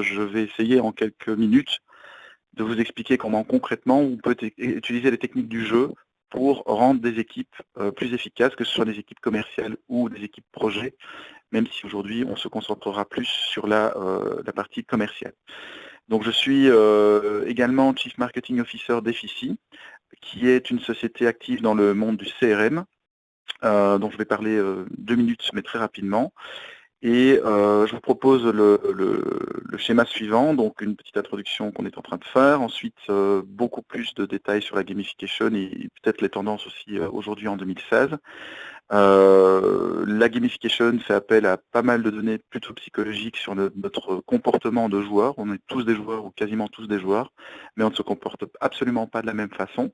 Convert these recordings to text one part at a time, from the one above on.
je vais essayer en quelques minutes de vous expliquer comment concrètement on peut utiliser les techniques du jeu pour rendre des équipes plus efficaces, que ce soit des équipes commerciales ou des équipes projets, même si aujourd'hui on se concentrera plus sur la partie commerciale. Donc je suis également Chief Marketing Officer d'Effici, qui est une société active dans le monde du CRM, dont je vais parler 2 minutes, mais très rapidement. Et je vous propose le schéma suivant, donc une petite introduction qu'on est en train de faire, ensuite beaucoup plus de détails sur la gamification et peut-être les tendances aussi aujourd'hui en 2016. La gamification fait appel à pas mal de données plutôt psychologiques sur notre comportement de joueurs. On est tous des joueurs ou quasiment tous des joueurs, mais on ne se comporte absolument pas de la même façon.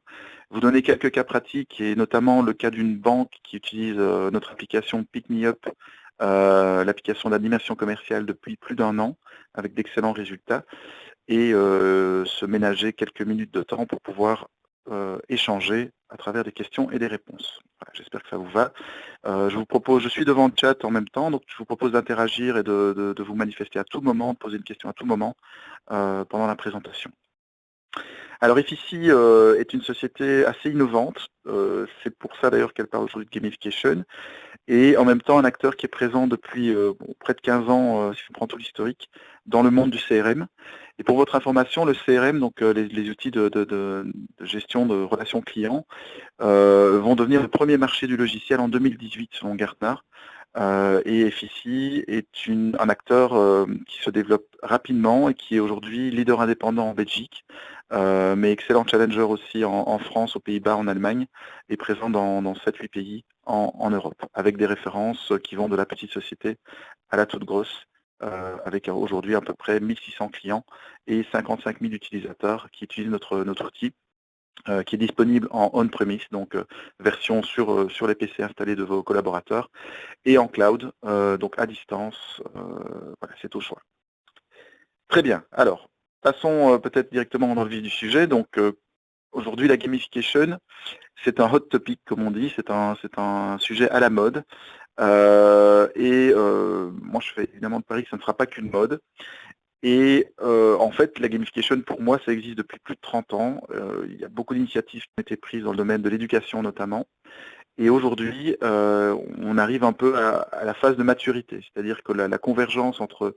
Vous donnez quelques cas pratiques et notamment le cas d'une banque qui utilise notre application Pick Me Up, l'application d'animation commerciale depuis plus d'1 an, avec d'excellents résultats, et se ménager quelques minutes de temps pour pouvoir échanger à travers des questions et des réponses. Voilà, j'espère que ça vous va. Je suis devant le chat en même temps, donc je vous propose d'interagir et de vous manifester à tout moment, de poser une question à tout moment pendant la présentation. Alors Effici est une société assez innovante, c'est pour ça d'ailleurs qu'elle parle aujourd'hui de gamification, et en même temps un acteur qui est présent depuis près de 15 ans, si on prend tout l'historique, dans le monde du CRM. Et pour votre information, le CRM, donc les outils de gestion de relations clients, vont devenir le premier marché du logiciel en 2018 selon Gartner. Et Effici est un acteur qui se développe rapidement et qui est aujourd'hui leader indépendant en Belgique, mais excellent challenger aussi en France, aux Pays-Bas, en Allemagne, et présent dans 7-8 pays en Europe, avec des références qui vont de la petite société à la toute grosse, avec aujourd'hui à peu près 1600 clients et 55 000 utilisateurs qui utilisent notre outil, qui est disponible en on-premise, donc version sur les PC installés de vos collaborateurs, et en cloud, donc à distance, voilà, c'est au choix. Très bien, alors, passons peut-être directement dans le vif du sujet. Donc aujourd'hui, la gamification, c'est un hot topic, comme on dit, c'est un sujet à la mode. Moi, je fais évidemment de pari que ça ne sera pas qu'une mode. Et en fait, la gamification, pour moi, ça existe depuis plus de 30 ans. Il y a beaucoup d'initiatives qui ont été prises dans le domaine de l'éducation notamment. Et aujourd'hui, on arrive un peu à la phase de maturité, c'est-à-dire que la convergence entre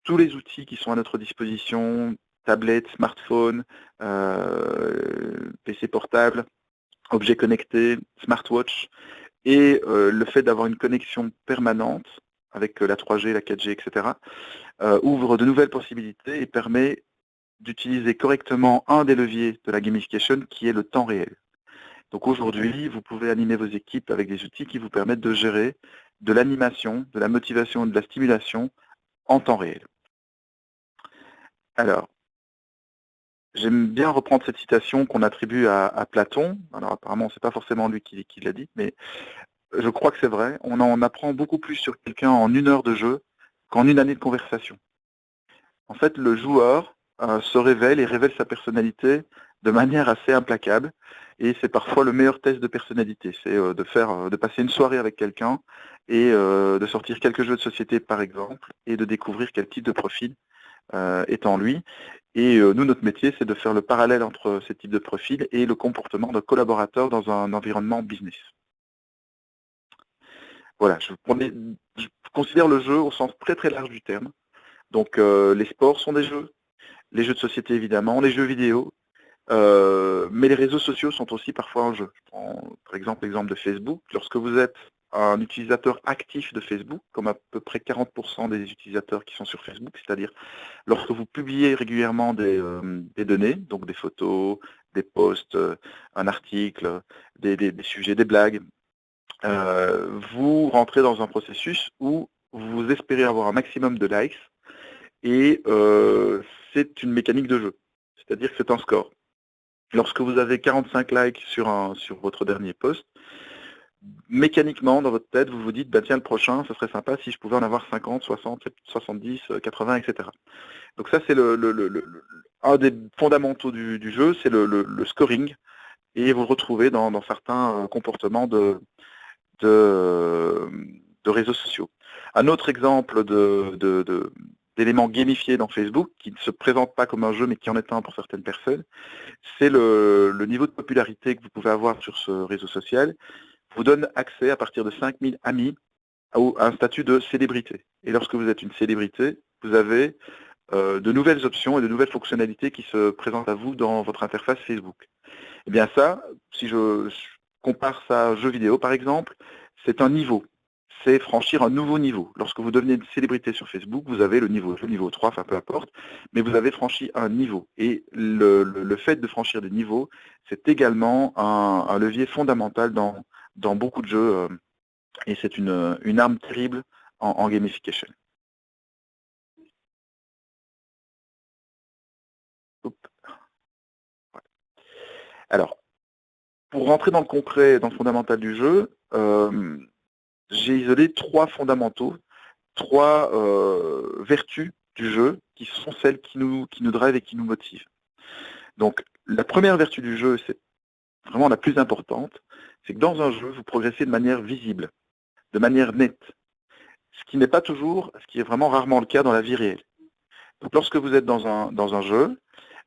tous les outils qui sont à notre disposition, tablettes, smartphones, PC portable, objets connectés, smartwatch, et le fait d'avoir une connexion permanente avec la 3G, la 4G, etc., ouvre de nouvelles possibilités et permet d'utiliser correctement un des leviers de la gamification qui est le temps réel. Donc aujourd'hui, vous pouvez animer vos équipes avec des outils qui vous permettent de gérer de l'animation, de la motivation et de la stimulation en temps réel. Alors, j'aime bien reprendre cette citation qu'on attribue à Platon. Alors apparemment, c'est pas forcément lui qui l'a dit, mais je crois que c'est vrai. On en apprend beaucoup plus sur quelqu'un en 1 heure de jeu qu'en 1 année de conversation. En fait, le joueur se révèle et révèle sa personnalité de manière assez implacable. Et c'est parfois le meilleur test de personnalité. C'est de passer une soirée avec quelqu'un et de sortir quelques jeux de société, par exemple, et de découvrir quel type de profil est en lui. Et nous, notre métier, c'est de faire le parallèle entre ces types de profils et le comportement de collaborateurs dans un environnement business. Voilà, je considère le jeu au sens très très large du terme. Donc les sports sont des jeux, les jeux de société évidemment, les jeux vidéo, mais les réseaux sociaux sont aussi parfois un jeu. Je prends par exemple l'exemple de Facebook. Lorsque vous êtes un utilisateur actif de Facebook, comme à peu près 40% des utilisateurs qui sont sur Facebook, c'est-à-dire lorsque vous publiez régulièrement des données, donc des photos, des posts, un article, des sujets, des blagues, vous rentrez dans un processus où vous espérez avoir un maximum de likes et c'est une mécanique de jeu, c'est-à-dire que c'est un score. Lorsque vous avez 45 likes sur votre dernier post, mécaniquement dans votre tête vous vous dites bah, tiens le prochain ce serait sympa si je pouvais en avoir 50, 60, 70, 80, etc. Donc ça c'est un des fondamentaux du jeu, c'est le scoring, et vous le retrouvez dans certains comportements de réseaux sociaux. Un autre exemple d'éléments gamifiés dans Facebook, qui ne se présentent pas comme un jeu, mais qui en est un pour certaines personnes, c'est le niveau de popularité que vous pouvez avoir sur ce réseau social vous donne accès à partir de 5000 amis à un statut de célébrité. Et lorsque vous êtes une célébrité, vous avez de nouvelles options et de nouvelles fonctionnalités qui se présentent à vous dans votre interface Facebook. Et bien ça, si je compare ça à un jeu vidéo par exemple, c'est un niveau. C'est franchir un nouveau niveau. Lorsque vous devenez une célébrité sur Facebook, vous avez le niveau 3, enfin peu importe, mais vous avez franchi un niveau. Et le fait de franchir des niveaux, c'est également un levier fondamental dans beaucoup de jeux, et c'est une arme terrible en gamification. Oups. Alors, pour rentrer dans le concret, dans le fondamental du jeu, j'ai isolé trois fondamentaux, trois vertus du jeu qui sont celles qui nous drivent et qui nous motivent. Donc, la première vertu du jeu, c'est vraiment la plus importante, c'est que dans un jeu, vous progressez de manière visible, de manière nette, ce qui n'est pas toujours, ce qui est vraiment rarement le cas dans la vie réelle. Donc, lorsque vous êtes dans un jeu,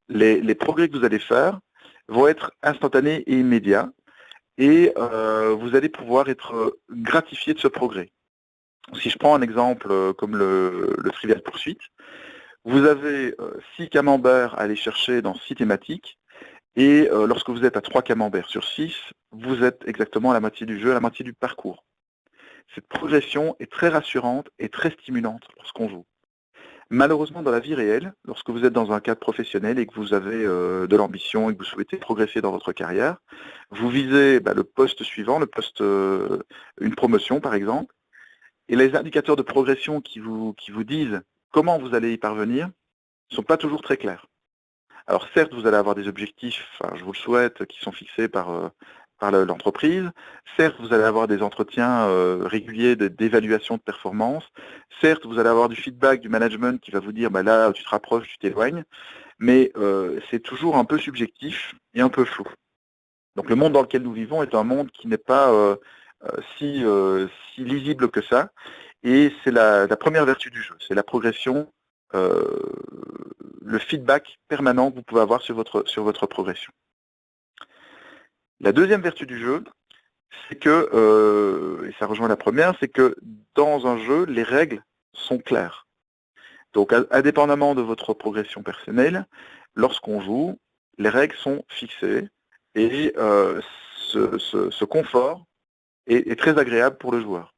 les progrès que vous allez faire vont être instantanés et immédiats, et vous allez pouvoir être gratifié de ce progrès. Si je prends un exemple comme le Trivial Pursuit, vous avez 6 camemberts à aller chercher dans 6 thématiques, et lorsque vous êtes à 3 camemberts sur 6, vous êtes exactement à la moitié du jeu, à la moitié du parcours. Cette progression est très rassurante et très stimulante lorsqu'on joue. Malheureusement, dans la vie réelle, lorsque vous êtes dans un cadre professionnel et que vous avez de l'ambition et que vous souhaitez progresser dans votre carrière, vous visez le poste suivant, une promotion par exemple, et les indicateurs de progression qui vous disent comment vous allez y parvenir ne sont pas toujours très clairs. Alors certes, vous allez avoir des objectifs, je vous le souhaite, qui sont fixés par l'entreprise. Certes, vous allez avoir des entretiens réguliers d'évaluation de performance. Certes, vous allez avoir du feedback du management qui va vous dire là, tu te rapproches, tu t'éloignes. Mais c'est toujours un peu subjectif et un peu flou. Donc le monde dans lequel nous vivons est un monde qui n'est pas si lisible que ça. Et c'est la première vertu du jeu, c'est la progression, le feedback permanent que vous pouvez avoir sur votre progression. La deuxième vertu du jeu, c'est que, et ça rejoint la première, c'est que dans un jeu, les règles sont claires. Donc, indépendamment de votre progression personnelle, lorsqu'on joue, les règles sont fixées et ce confort est très agréable pour le joueur.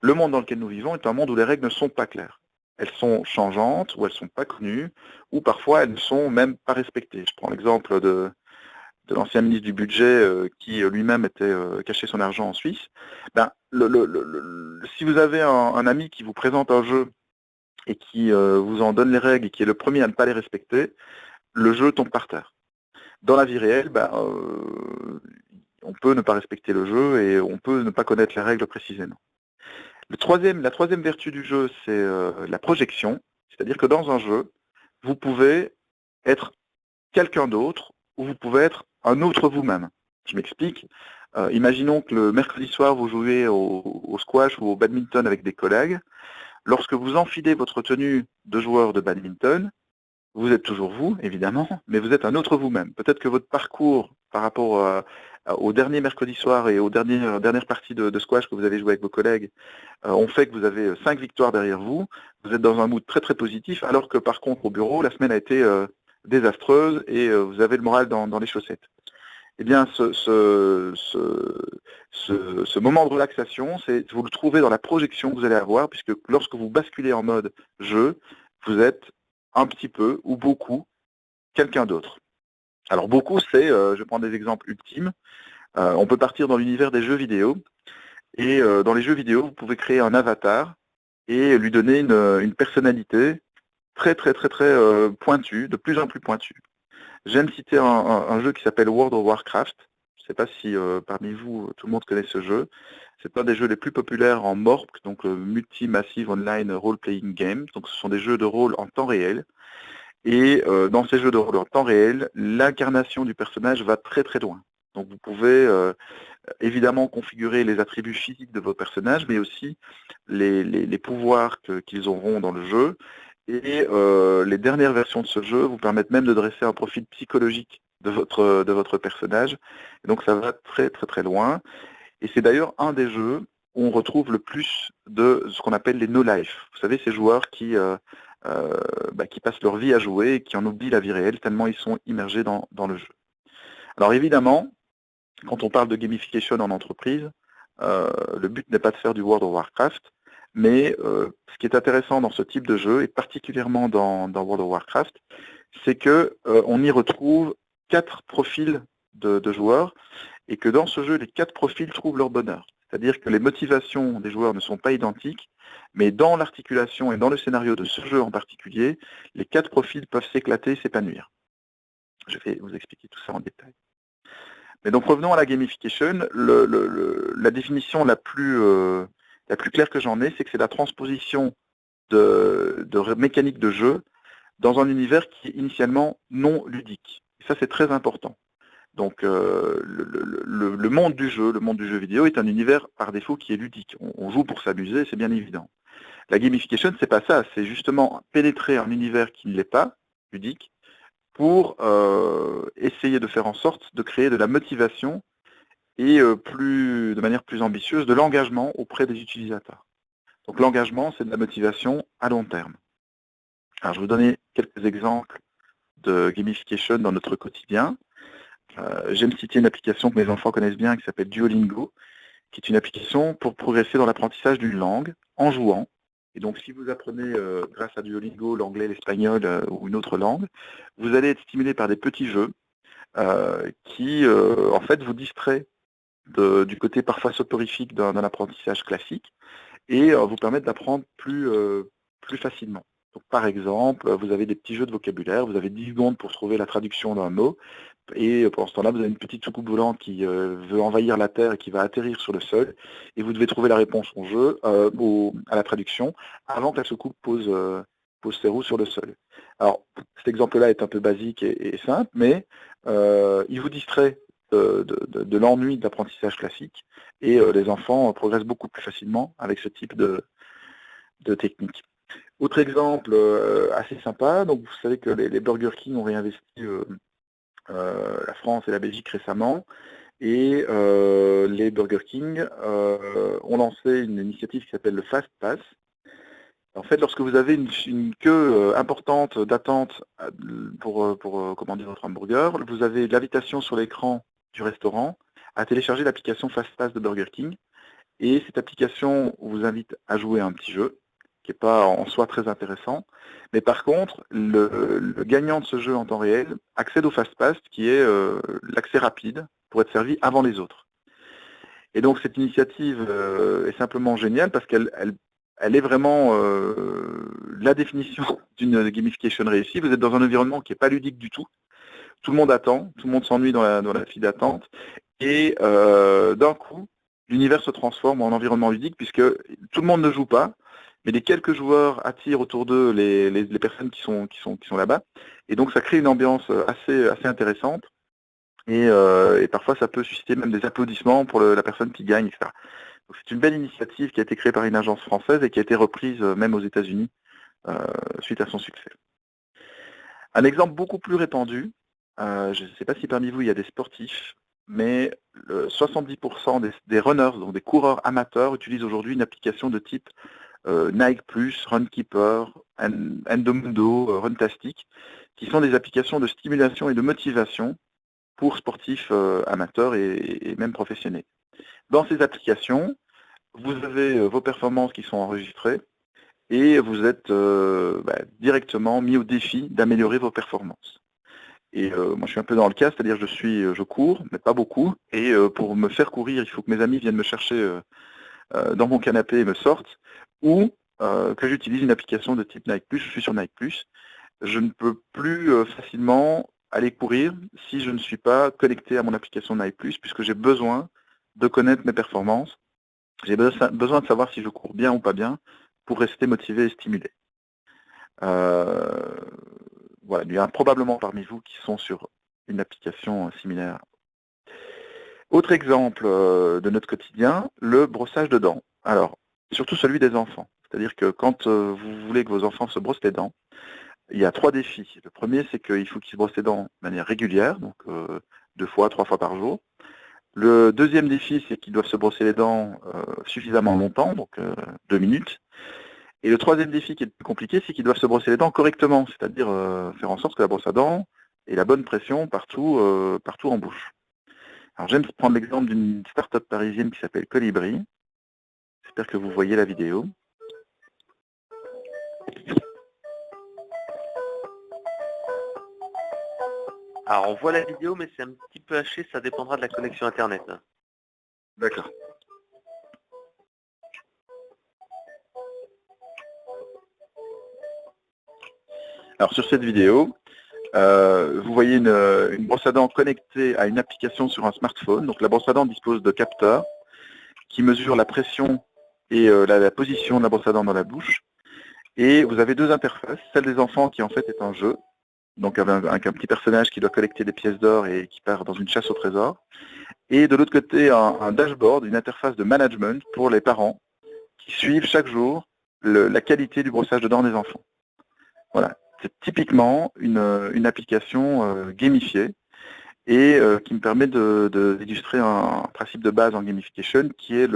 Le monde dans lequel nous vivons est un monde où les règles ne sont pas claires. Elles sont changeantes, ou elles ne sont pas connues, ou parfois elles ne sont même pas respectées. Je prends l'exemple de l'ancien ministre du budget qui lui-même était caché son argent en Suisse. Si vous avez un ami qui vous présente un jeu et qui vous en donne les règles et qui est le premier à ne pas les respecter, le jeu tombe par terre. Dans la vie réelle, on peut ne pas respecter le jeu et on peut ne pas connaître les règles précisément. La troisième vertu du jeu, c'est la projection, c'est-à-dire que dans un jeu, vous pouvez être quelqu'un d'autre ou vous pouvez être un autre vous-même. Je m'explique. Imaginons que le mercredi soir, vous jouez au squash ou au badminton avec des collègues. Lorsque vous enfilez votre tenue de joueur de badminton, vous êtes toujours vous, évidemment, mais vous êtes un autre vous-même. Peut-être que votre parcours par rapport au dernier mercredi soir et aux dernières parties de squash que vous avez joué avec vos collègues ont fait que vous avez 5 victoires derrière vous. Vous êtes dans un mood très très positif, alors que par contre au bureau, la semaine a été désastreuse et vous avez le moral dans les chaussettes. Eh bien, ce moment de relaxation, vous le trouvez dans la projection que vous allez avoir, puisque lorsque vous basculez en mode jeu, vous êtes un petit peu ou beaucoup quelqu'un d'autre. Alors beaucoup, je prends des exemples ultimes. On peut partir dans l'univers des jeux vidéo, et dans les jeux vidéo, vous pouvez créer un avatar et lui donner une personnalité très très très très pointue, de plus en plus pointue. J'aime citer un jeu qui s'appelle World of Warcraft. Je ne sais pas si parmi vous, tout le monde connaît ce jeu. C'est un des jeux les plus populaires en MORP, donc Multi-Massive Online Role-Playing Game. Donc ce sont des jeux de rôle en temps réel. Et dans ces jeux de rôle en temps réel, l'incarnation du personnage va très très loin. Donc vous pouvez évidemment configurer les attributs physiques de vos personnages, mais aussi les pouvoirs qu'ils auront dans le jeu. Et les dernières versions de ce jeu vous permettent même de dresser un profil psychologique de votre personnage. Et donc ça va très très très loin. Et c'est d'ailleurs un des jeux où on retrouve le plus de ce qu'on appelle les no-life. Vous savez, ces joueurs qui passent leur vie à jouer et qui en oublient la vie réelle tellement ils sont immergés dans le jeu. Alors évidemment, quand on parle de gamification en entreprise, le but n'est pas de faire du World of Warcraft, mais ce qui est intéressant dans ce type de jeu, et particulièrement dans World of Warcraft, c'est qu'on y retrouve 4 profils de joueurs, et que dans ce jeu, les 4 profils trouvent leur bonheur. C'est-à-dire que les motivations des joueurs ne sont pas identiques, mais dans l'articulation et dans le scénario de ce jeu en particulier, les 4 profils peuvent s'éclater, s'épanouir. Je vais vous expliquer tout ça en détail. Mais donc revenons à la gamification. La définition la plus claire que j'en ai, c'est que c'est la transposition de mécaniques de jeu dans un univers qui est initialement non ludique. Et ça, c'est très important. Donc le monde du jeu vidéo est un univers par défaut qui est ludique. On joue pour s'amuser, c'est bien évident. La gamification, c'est pas ça, c'est justement pénétrer un univers qui ne l'est pas ludique pour essayer de faire en sorte de créer de la motivation et de manière plus ambitieuse, de l'engagement auprès des utilisateurs. Donc l'engagement, c'est de la motivation à long terme. Alors je vais vous donner quelques exemples de gamification dans notre quotidien. J'aime citer une application que mes enfants connaissent bien qui s'appelle Duolingo, qui est une application pour progresser dans l'apprentissage d'une langue en jouant. Et donc si vous apprenez grâce à Duolingo l'anglais, l'espagnol ou une autre langue, vous allez être stimulé par des petits jeux qui en fait vous distraient du côté parfois soporifique d'un apprentissage classique et vous permettent d'apprendre plus facilement. Donc, par exemple, vous avez des petits jeux de vocabulaire, vous avez 10 secondes pour trouver la traduction d'un mot, et pendant ce temps-là, vous avez une petite soucoupe volante qui veut envahir la Terre et qui va atterrir sur le sol, et vous devez trouver la réponse au jeu, à la traduction, avant que la soucoupe pose ses roues sur le sol. Alors, cet exemple-là est un peu basique et simple, mais il vous distrait de l'ennui de l'apprentissage classique, et les enfants progressent beaucoup plus facilement avec ce type de technique. Autre exemple assez sympa, donc vous savez que les Burger King ont réinvesti la France et la Belgique récemment, et les Burger King ont lancé une initiative qui s'appelle le Fast Pass. En fait, lorsque vous avez une queue importante d'attente pour commander votre hamburger, vous avez l'invitation sur l'écran du restaurant à télécharger l'application Fast Pass de Burger King, et cette application vous invite à jouer à un petit jeu, qui n'est pas en soi très intéressant. Mais par contre, le gagnant de ce jeu en temps réel accède au Fast Pass, qui est l'accès rapide pour être servi avant les autres. Et donc cette initiative est simplement géniale parce qu'elle est vraiment la définition d'une gamification réussie. Vous êtes dans un environnement qui n'est pas ludique du tout. Tout le monde attend, tout le monde s'ennuie dans la file d'attente. Et d'un coup, l'univers se transforme en environnement ludique puisque tout le monde ne joue pas, mais les quelques joueurs attirent autour d'eux les personnes qui sont là-bas. Et donc ça crée une ambiance assez intéressante. Et parfois ça peut susciter même des applaudissements pour la personne qui gagne, etc. Donc c'est une belle initiative qui a été créée par une agence française et qui a été reprise même aux États-Unis suite à son succès. Un exemple beaucoup plus répandu, je ne sais pas si parmi vous il y a des sportifs, mais 70% des runners, donc des coureurs amateurs, utilisent aujourd'hui une application de type Nike+, Runkeeper, Endomondo, Runtastic, qui sont des applications de stimulation et de motivation pour sportifs amateurs et même professionnels. Dans ces applications, vous avez vos performances qui sont enregistrées et vous êtes directement mis au défi d'améliorer vos performances. Et moi je suis un peu dans le cas, c'est-à-dire je cours, mais pas beaucoup, et pour me faire courir, il faut que mes amis viennent me chercher dans mon canapé et me sortent, ou que j'utilise une application de type Nike+, je suis sur Nike+, je ne peux plus facilement aller courir si je ne suis pas connecté à mon application Nike+, puisque j'ai besoin de connaître mes performances, j'ai besoin de savoir si je cours bien ou pas bien pour rester motivé et stimulé. Voilà, il y en a probablement parmi vous qui sont sur une application similaire. Autre exemple de notre quotidien, le brossage de dents. Alors, surtout celui des enfants. C'est-à-dire que quand vous voulez que vos enfants se brossent les dents, il y a 3 défis. Le premier, c'est qu'il faut qu'ils se brossent les dents de manière régulière, donc 2 fois, 3 fois par jour. Le deuxième défi, c'est qu'ils doivent se brosser les dents suffisamment longtemps, donc 2 minutes. Et le troisième défi qui est le plus compliqué, c'est qu'ils doivent se brosser les dents correctement, c'est-à-dire faire en sorte que la brosse à dents ait la bonne pression partout, partout en bouche. Alors j'aime prendre l'exemple d'une start-up parisienne qui s'appelle Colibri. J'espère que vous voyez la vidéo. Alors on voit la vidéo, mais c'est un petit peu haché, ça dépendra de la connexion internet. D'accord. Alors sur cette vidéo, vous voyez une brosse à dents connectée à une application sur un smartphone. Donc la brosse à dents dispose de capteurs qui mesurent la pression et la position de la brosse à dents dans la bouche. Et vous avez 2 interfaces, celle des enfants qui en fait est un jeu, donc avec un petit personnage qui doit collecter des pièces d'or et qui part dans une chasse au trésor. Et de l'autre côté, un dashboard, une interface de management pour les parents qui suivent chaque jour la qualité du brossage de dents des enfants. Voilà, c'est typiquement une application gamifiée et qui me permet d'illustrer un principe de base en gamification qui est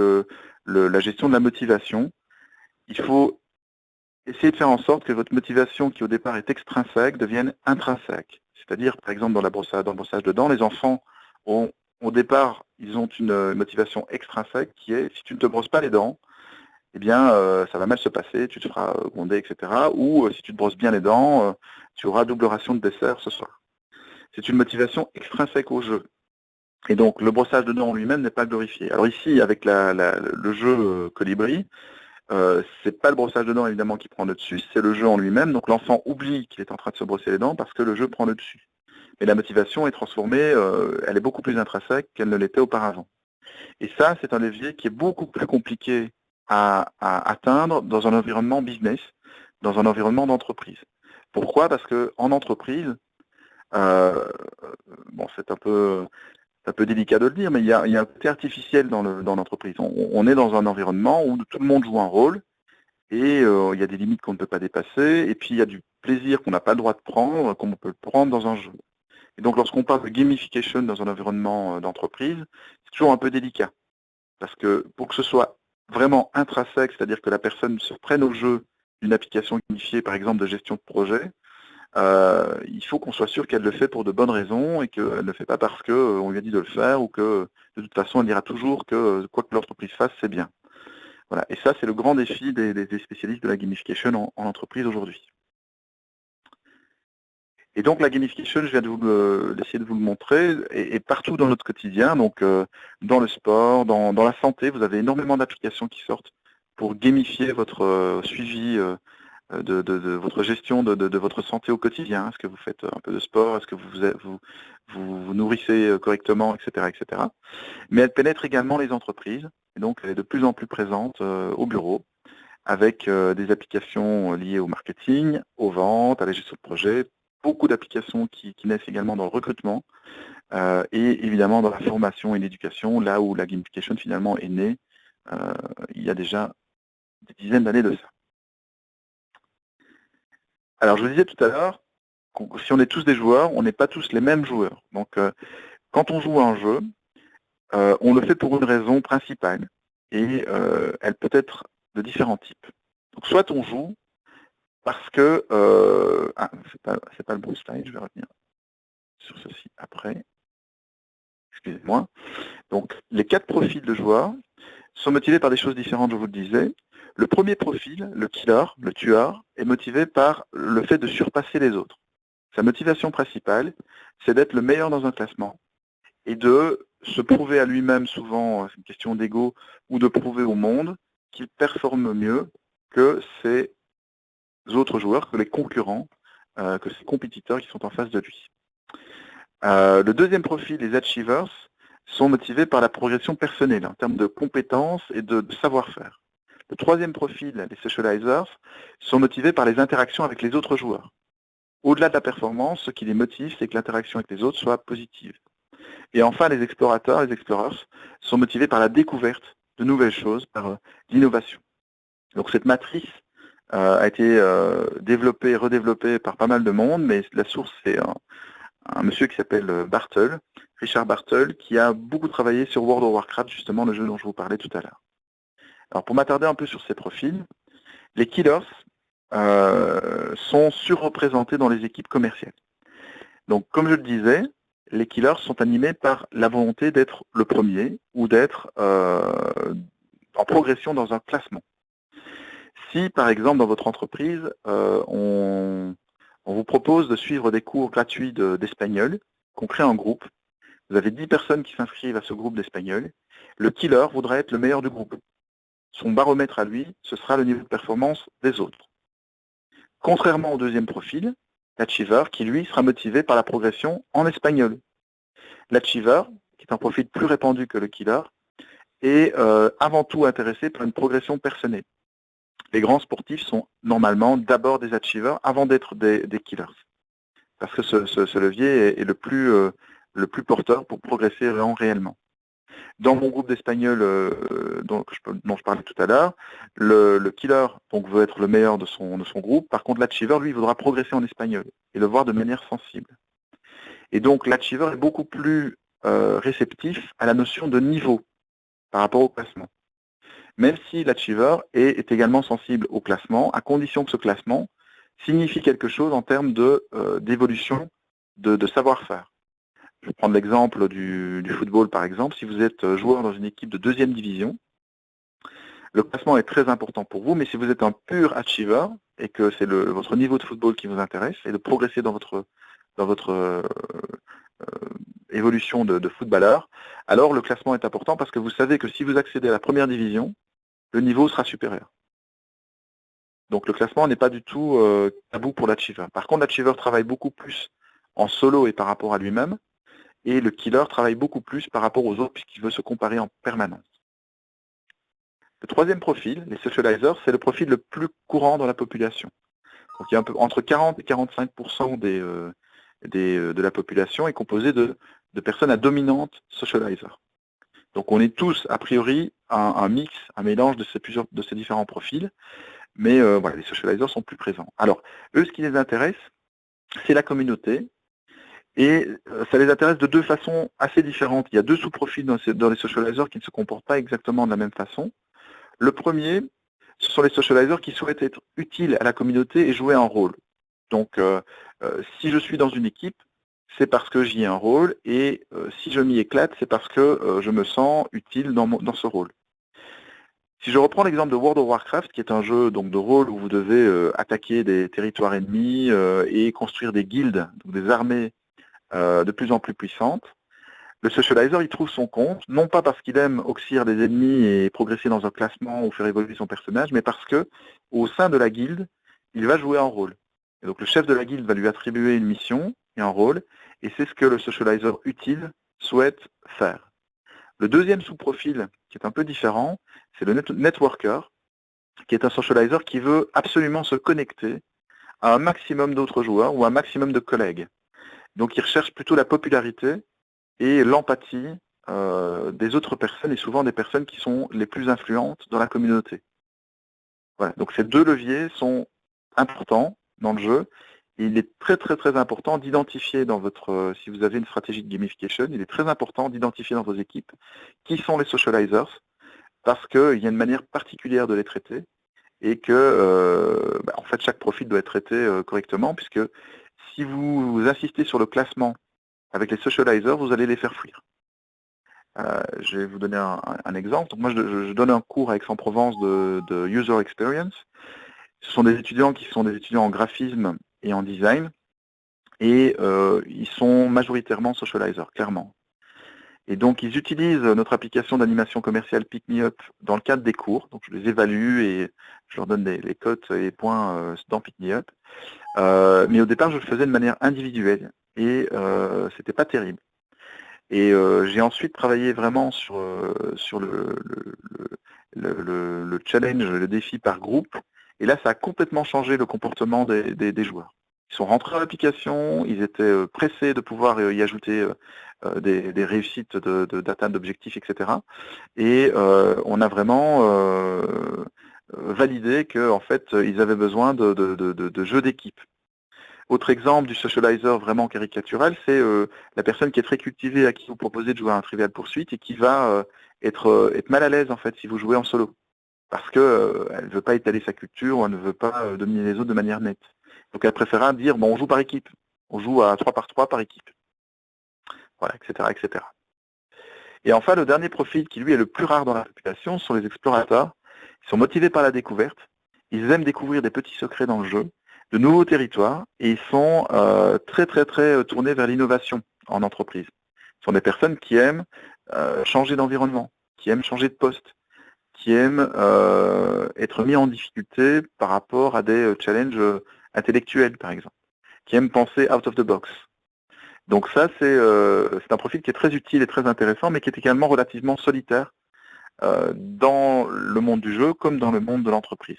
la gestion de la motivation. Il faut essayer de faire en sorte que votre motivation qui au départ est extrinsèque devienne intrinsèque. C'est-à-dire, par exemple, dans le brossage de dents, les enfants au départ, ils ont une motivation extrinsèque qui est si tu ne te brosses pas les dents, eh bien, ça va mal se passer, tu te feras gronder, etc. Ou si tu te brosses bien les dents, tu auras double ration de dessert ce soir. C'est une motivation extrinsèque au jeu. Et donc, le brossage de dents en lui-même n'est pas glorifié. Alors ici, avec le jeu Colibri, c'est pas le brossage de dents évidemment qui prend le dessus, c'est le jeu en lui-même. Donc l'enfant oublie qu'il est en train de se brosser les dents parce que le jeu prend le dessus. Mais la motivation est transformée, elle est beaucoup plus intrinsèque qu'elle ne l'était auparavant. Et ça, c'est un levier qui est beaucoup plus compliqué à atteindre dans un environnement business, dans un environnement d'entreprise. Pourquoi? Parce qu'en entreprise, bon, c'est un peu délicat de le dire, mais il y a un côté artificiel dans l'entreprise. On est dans un environnement où tout le monde joue un rôle, et il y a des limites qu'on ne peut pas dépasser, et puis il y a du plaisir qu'on n'a pas le droit de prendre, qu'on peut prendre dans un jeu. Et donc lorsqu'on parle de gamification dans un environnement d'entreprise, c'est toujours un peu délicat. Parce que pour que ce soit vraiment intrinsèque, c'est-à-dire que la personne se prenne au jeu d'une application gamifiée, par exemple de gestion de projet, il faut qu'on soit sûr qu'elle le fait pour de bonnes raisons et qu'elle ne le fait pas parce qu'on lui a dit de le faire ou que de toute façon elle dira toujours que quoi que l'entreprise fasse, c'est bien. Voilà. Et ça, c'est le grand défi des spécialistes de la gamification en entreprise aujourd'hui. Et donc la gamification, je viens d'essayer de vous le montrer, et partout dans notre quotidien, donc dans le sport, dans la santé, vous avez énormément d'applications qui sortent pour gamifier votre suivi de votre gestion de votre santé au quotidien. Est-ce que vous faites un peu de sport? Est-ce que vous nourrissez correctement, etc., etc. Mais elle pénètre également les entreprises, et donc elle est de plus en plus présente au bureau, avec des applications liées au marketing, aux ventes, à la gestion de projet, beaucoup d'applications qui naissent également dans le recrutement, et évidemment dans la formation et l'éducation, là où la gamification finalement est née il y a déjà des dizaines d'années de ça. Alors je vous disais tout à l'heure, si on est tous des joueurs, on n'est pas tous les mêmes joueurs. Donc quand on joue à un jeu, on le fait pour une raison principale, et elle peut être de différents types. Donc soit on joue parce que c'est pas le bon slide, je vais revenir sur ceci après. Excusez-moi. Donc les 4 profils de joueurs sont motivés par des choses différentes, je vous le disais. Le premier profil, le killer, le tueur, est motivé par le fait de surpasser les autres. Sa motivation principale, c'est d'être le meilleur dans un classement et de se prouver à lui-même, souvent c'est une question d'ego, ou de prouver au monde qu'il performe mieux que ses autres joueurs, que les concurrents, que ses compétiteurs qui sont en face de lui. Le deuxième profil, les achievers, sont motivés par la progression personnelle en termes de compétences et de savoir-faire. Le troisième profil, les socializers, sont motivés par les interactions avec les autres joueurs. Au-delà de la performance, ce qui les motive, c'est que l'interaction avec les autres soit positive. Et enfin, les explorateurs, les explorers, sont motivés par la découverte de nouvelles choses, par l'innovation. Donc cette matrice a été développée, redéveloppée par pas mal de monde, mais la source c'est un monsieur qui s'appelle Bartle, Richard Bartle, qui a beaucoup travaillé sur World of Warcraft, justement le jeu dont je vous parlais tout à l'heure. Alors pour m'attarder un peu sur ces profils, les killers sont surreprésentés dans les équipes commerciales. Donc comme je le disais, les killers sont animés par la volonté d'être le premier ou d'être en progression dans un classement. Si par exemple dans votre entreprise, on vous propose de suivre des cours gratuits d'espagnol, qu'on crée un groupe, vous avez 10 personnes qui s'inscrivent à ce groupe d'espagnol, le killer voudra être le meilleur du groupe. Son baromètre à lui, ce sera le niveau de performance des autres. Contrairement au deuxième profil, l'achiever, qui lui sera motivé par la progression en espagnol. L'achiever, qui est un profil plus répandu que le killer, est avant tout intéressé par une progression personnelle. Les grands sportifs sont normalement d'abord des achievers avant d'être des killers. Parce que ce levier est le plus porteur pour progresser vraiment réellement. Dans mon groupe d'espagnol dont je parlais tout à l'heure, le killer donc, veut être le meilleur de son groupe. Par contre, l'achiever, lui, voudra progresser en espagnol et le voir de manière sensible. Et donc, l'achiever est beaucoup plus réceptif à la notion de niveau par rapport au classement. Même si l'achiever est également sensible au classement, à condition que ce classement signifie quelque chose en termes d'évolution de savoir-faire. Je vais prendre l'exemple du football, par exemple. Si vous êtes joueur dans une équipe de deuxième division, le classement est très important pour vous, mais si vous êtes un pur achiever et que c'est votre niveau de football qui vous intéresse et de progresser dans votre évolution de footballeur, alors le classement est important parce que vous savez que si vous accédez à la première division, le niveau sera supérieur. Donc le classement n'est pas du tout tabou pour l'achiever. Par contre, l'achiever travaille beaucoup plus en solo et par rapport à lui-même, et le killer travaille beaucoup plus par rapport aux autres puisqu'il veut se comparer en permanence. Le troisième profil, les socializers, c'est le profil le plus courant dans la population. Donc il y a entre 40 et 45% de la population est composée de personnes à dominante socializer. Donc on est tous, a priori, un mix, un mélange de ces différents profils, mais voilà, les socializers sont plus présents. Alors, eux, ce qui les intéresse, c'est la communauté, et ça les intéresse de deux façons assez différentes. Il y a deux sous-profils dans les socializers qui ne se comportent pas exactement de la même façon. Le premier, ce sont les socializers qui souhaitent être utiles à la communauté et jouer un rôle. Donc, si je suis dans une équipe, c'est parce que j'y ai un rôle, et si je m'y éclate, c'est parce que je me sens utile dans ce rôle. Si je reprends l'exemple de World of Warcraft, qui est un jeu donc, de rôle où vous devez attaquer des territoires ennemis et construire des guildes, donc des armées de plus en plus puissantes, le socializer, il trouve son compte, non pas parce qu'il aime oxyre des ennemis et progresser dans un classement ou faire évoluer son personnage, mais parce que au sein de la guilde, il va jouer un rôle. Et donc le chef de la guilde va lui attribuer une mission et un rôle, et c'est ce que le socializer utile souhaite faire. Le deuxième sous-profil, qui est un peu différent, c'est le networker, qui est un socializer qui veut absolument se connecter à un maximum d'autres joueurs ou à un maximum de collègues. Donc il recherche plutôt la popularité et l'empathie des autres personnes, et souvent des personnes qui sont les plus influentes dans la communauté. Voilà. Donc ces deux leviers sont importants dans le jeu. Et il est très très très important d'identifier dans si vous avez une stratégie de gamification, il est très important d'identifier dans vos équipes qui sont les socializers, parce qu'il y a une manière particulière de les traiter, et que en fait chaque profil doit être traité correctement, puisque si vous insistez sur le classement avec les socializers, vous allez les faire fuir. Je vais vous donner un exemple. Donc moi, je donne un cours à Aix-en-Provence de User Experience. Ce sont des étudiants qui sont des étudiants en graphisme et en design, et ils sont majoritairement socializers, clairement. Et donc, ils utilisent notre application d'animation commerciale Pick Me Up dans le cadre des cours. Donc, je les évalue et je leur donne les cotes et les points dans Pick Me Up. Mais au départ, je le faisais de manière individuelle, et c'était pas terrible. Et j'ai ensuite travaillé vraiment sur le challenge, le défi par groupe. Et là, ça a complètement changé le comportement des joueurs. Ils sont rentrés dans l'application, ils étaient pressés de pouvoir y ajouter des réussites d'atteinte d'objectifs, etc. Et on a vraiment validé que en fait, ils avaient besoin de jeux d'équipe. Autre exemple du socializer vraiment caricatural, c'est la personne qui est très cultivée, à qui vous proposez de jouer à un Trivial Pursuit et qui va être mal à l'aise en fait si vous jouez en solo. Parce que elle ne veut pas étaler sa culture ou elle ne veut pas dominer les autres de manière nette. Donc elle préférera dire bon, on joue par équipe, on joue à 3 par 3 par équipe. Voilà, etc., etc. Et enfin, le dernier profil qui lui est le plus rare dans la population sont les explorateurs. Ils sont motivés par la découverte, ils aiment découvrir des petits secrets dans le jeu, de nouveaux territoires, et ils sont très très très tournés vers l'innovation en entreprise. Ce sont des personnes qui aiment changer d'environnement, qui aiment changer de poste, qui aiment être mis en difficulté par rapport à des challenges intellectuels, par exemple, qui aiment penser out of the box. Donc ça, c'est un profil qui est très utile et très intéressant, mais qui est également relativement solitaire dans le monde du jeu comme dans le monde de l'entreprise.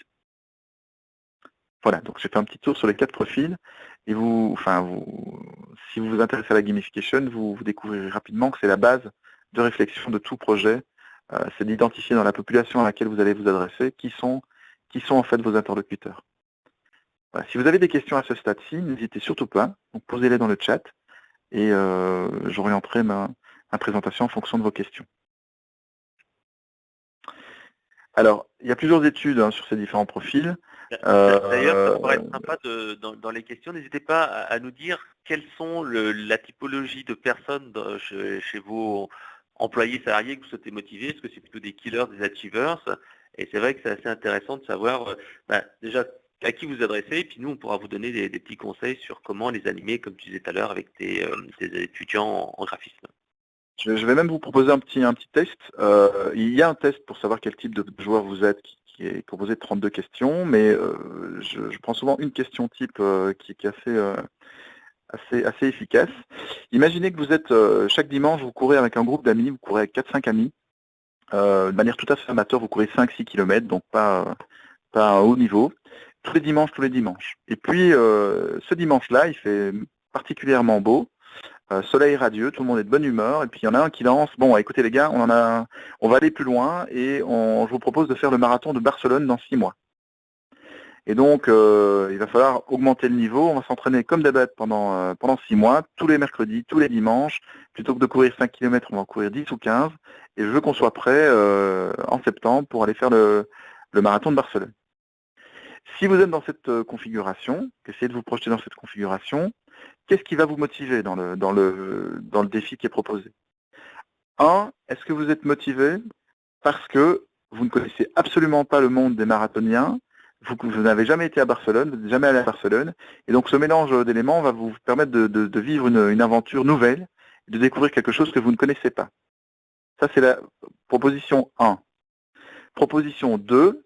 Voilà, donc j'ai fait un petit tour sur les 4 profils, et si vous vous intéressez à la gamification, vous découvrirez rapidement que c'est la base de réflexion de tout projet. C'est d'identifier dans la population à laquelle vous allez vous adresser qui sont en fait vos interlocuteurs. Voilà. Si vous avez des questions à ce stade-ci, n'hésitez surtout pas, donc posez-les dans le chat, et j'orienterai ma présentation en fonction de vos questions. Alors, il y a plusieurs études sur ces différents profils. D'ailleurs, ça pourrait être sympa dans les questions, n'hésitez pas à nous dire quelles sont la typologie de personnes chez vos employés salariés que vous souhaitez motiver. Est-ce que c'est plutôt des killers, des achievers? Et c'est vrai que c'est assez intéressant de savoir déjà à qui vous adressez, et puis nous, on pourra vous donner des petits conseils sur comment les animer, comme tu disais tout à l'heure, avec tes étudiants en graphisme. Je vais même vous proposer un petit test. Il y a un test pour savoir quel type de joueur vous êtes, qui est composé de 32 questions, mais je prends souvent une question type qui est assez efficace. Imaginez que vous êtes, chaque dimanche, vous courez avec un groupe d'amis, vous courez avec 4-5 amis, de manière tout à fait amateur, vous courez 5-6 km, donc pas à un haut niveau, tous les dimanches. Et puis, ce dimanche-là, il fait particulièrement beau, soleil radieux, tout le monde est de bonne humeur, et puis il y en a un qui lance, bon, écoutez les gars, on va aller plus loin, et je vous propose de faire le marathon de Barcelone dans 6 mois. Et donc, il va falloir augmenter le niveau, on va s'entraîner comme d'habitude pendant 6 mois, tous les mercredis, tous les dimanches, plutôt que de courir 5 km, on va en courir 10 ou 15, et je veux qu'on soit prêt en septembre pour aller faire le marathon de Barcelone. Si vous êtes dans cette configuration, essayez de vous projeter dans cette configuration, qu'est-ce qui va vous motiver dans le défi qui est proposé? Est-ce que vous êtes motivé parce que vous ne connaissez absolument pas le monde des marathoniens, vous n'avez jamais été à Barcelone, vous n'êtes jamais allé à Barcelone, et donc ce mélange d'éléments va vous permettre de vivre une aventure nouvelle, de découvrir quelque chose que vous ne connaissez pas. Ça, c'est la proposition 1. Proposition 2,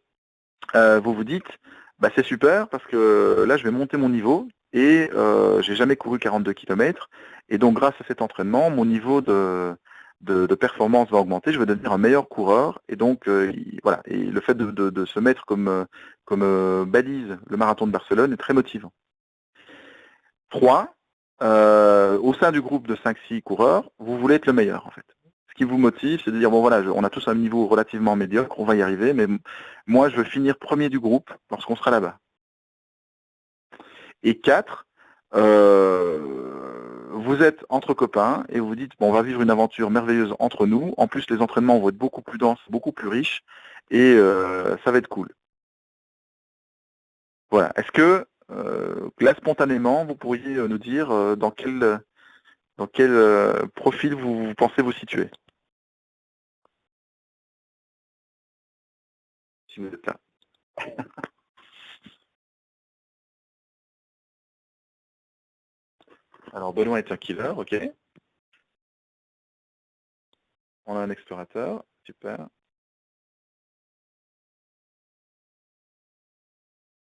vous vous dites, c'est super parce que là, je vais monter mon niveau, et j'ai jamais couru 42 km, et donc grâce à cet entraînement, mon niveau de performance va augmenter, je vais devenir un meilleur coureur, et donc voilà. Et le fait de se mettre comme balise le marathon de Barcelone est très motivant. 3, au sein du groupe de 5-6 coureurs, vous voulez être le meilleur en fait. Ce qui vous motive, c'est de dire bon voilà, on a tous un niveau relativement médiocre, on va y arriver, mais moi je veux finir premier du groupe lorsqu'on sera là-bas. Et 4, vous êtes entre copains et vous vous dites, bon, on va vivre une aventure merveilleuse entre nous. En plus, les entraînements vont être beaucoup plus denses, beaucoup plus riches, et ça va être cool. Voilà. Est-ce que là, spontanément, vous pourriez nous dire dans quel profil vous pensez vous situer? Si vous êtes là. Alors, Benoît est un killer, ok. On a un explorateur, super.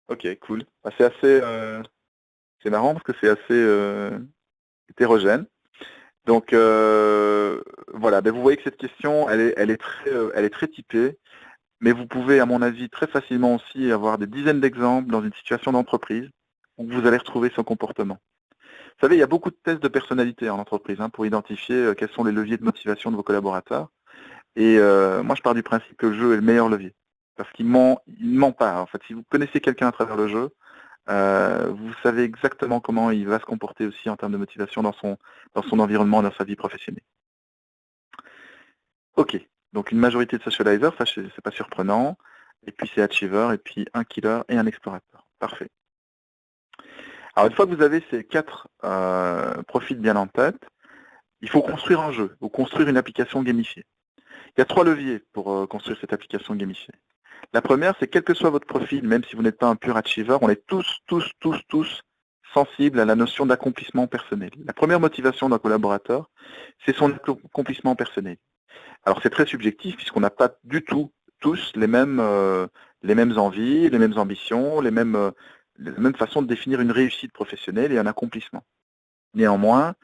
Ok, cool. C'est assez, c'est marrant parce que c'est assez hétérogène. Donc voilà, vous voyez que cette question, elle est très typée, mais vous pouvez, à mon avis, très facilement aussi avoir des dizaines d'exemples dans une situation d'entreprise où vous allez retrouver ce comportement. Vous savez, il y a beaucoup de tests de personnalité en entreprise pour identifier quels sont les leviers de motivation de vos collaborateurs. Et moi, je pars du principe que le jeu est le meilleur levier. parce qu'il ne ment pas. En fait, si vous connaissez quelqu'un à travers le jeu, vous savez exactement comment il va se comporter aussi en termes de motivation dans son environnement, dans sa vie professionnelle. Ok, donc une majorité de socializers, ça c'est pas surprenant, et puis c'est achiever, et puis un killer et un explorateur. Parfait. Alors une fois que vous avez ces 4 profils bien en tête, il faut construire un jeu, ou construire une application gamifiée. Il y a 3 leviers pour construire cette application gamifiée. La première, c'est quel que soit votre profil, même si vous n'êtes pas un pur achiever, on est tous sensibles à la notion d'accomplissement personnel. La première motivation d'un collaborateur, c'est son accomplissement personnel. Alors c'est très subjectif puisqu'on n'a pas du tout tous les mêmes envies, les mêmes ambitions, les mêmes façons de définir une réussite professionnelle et un accomplissement. Néanmoins,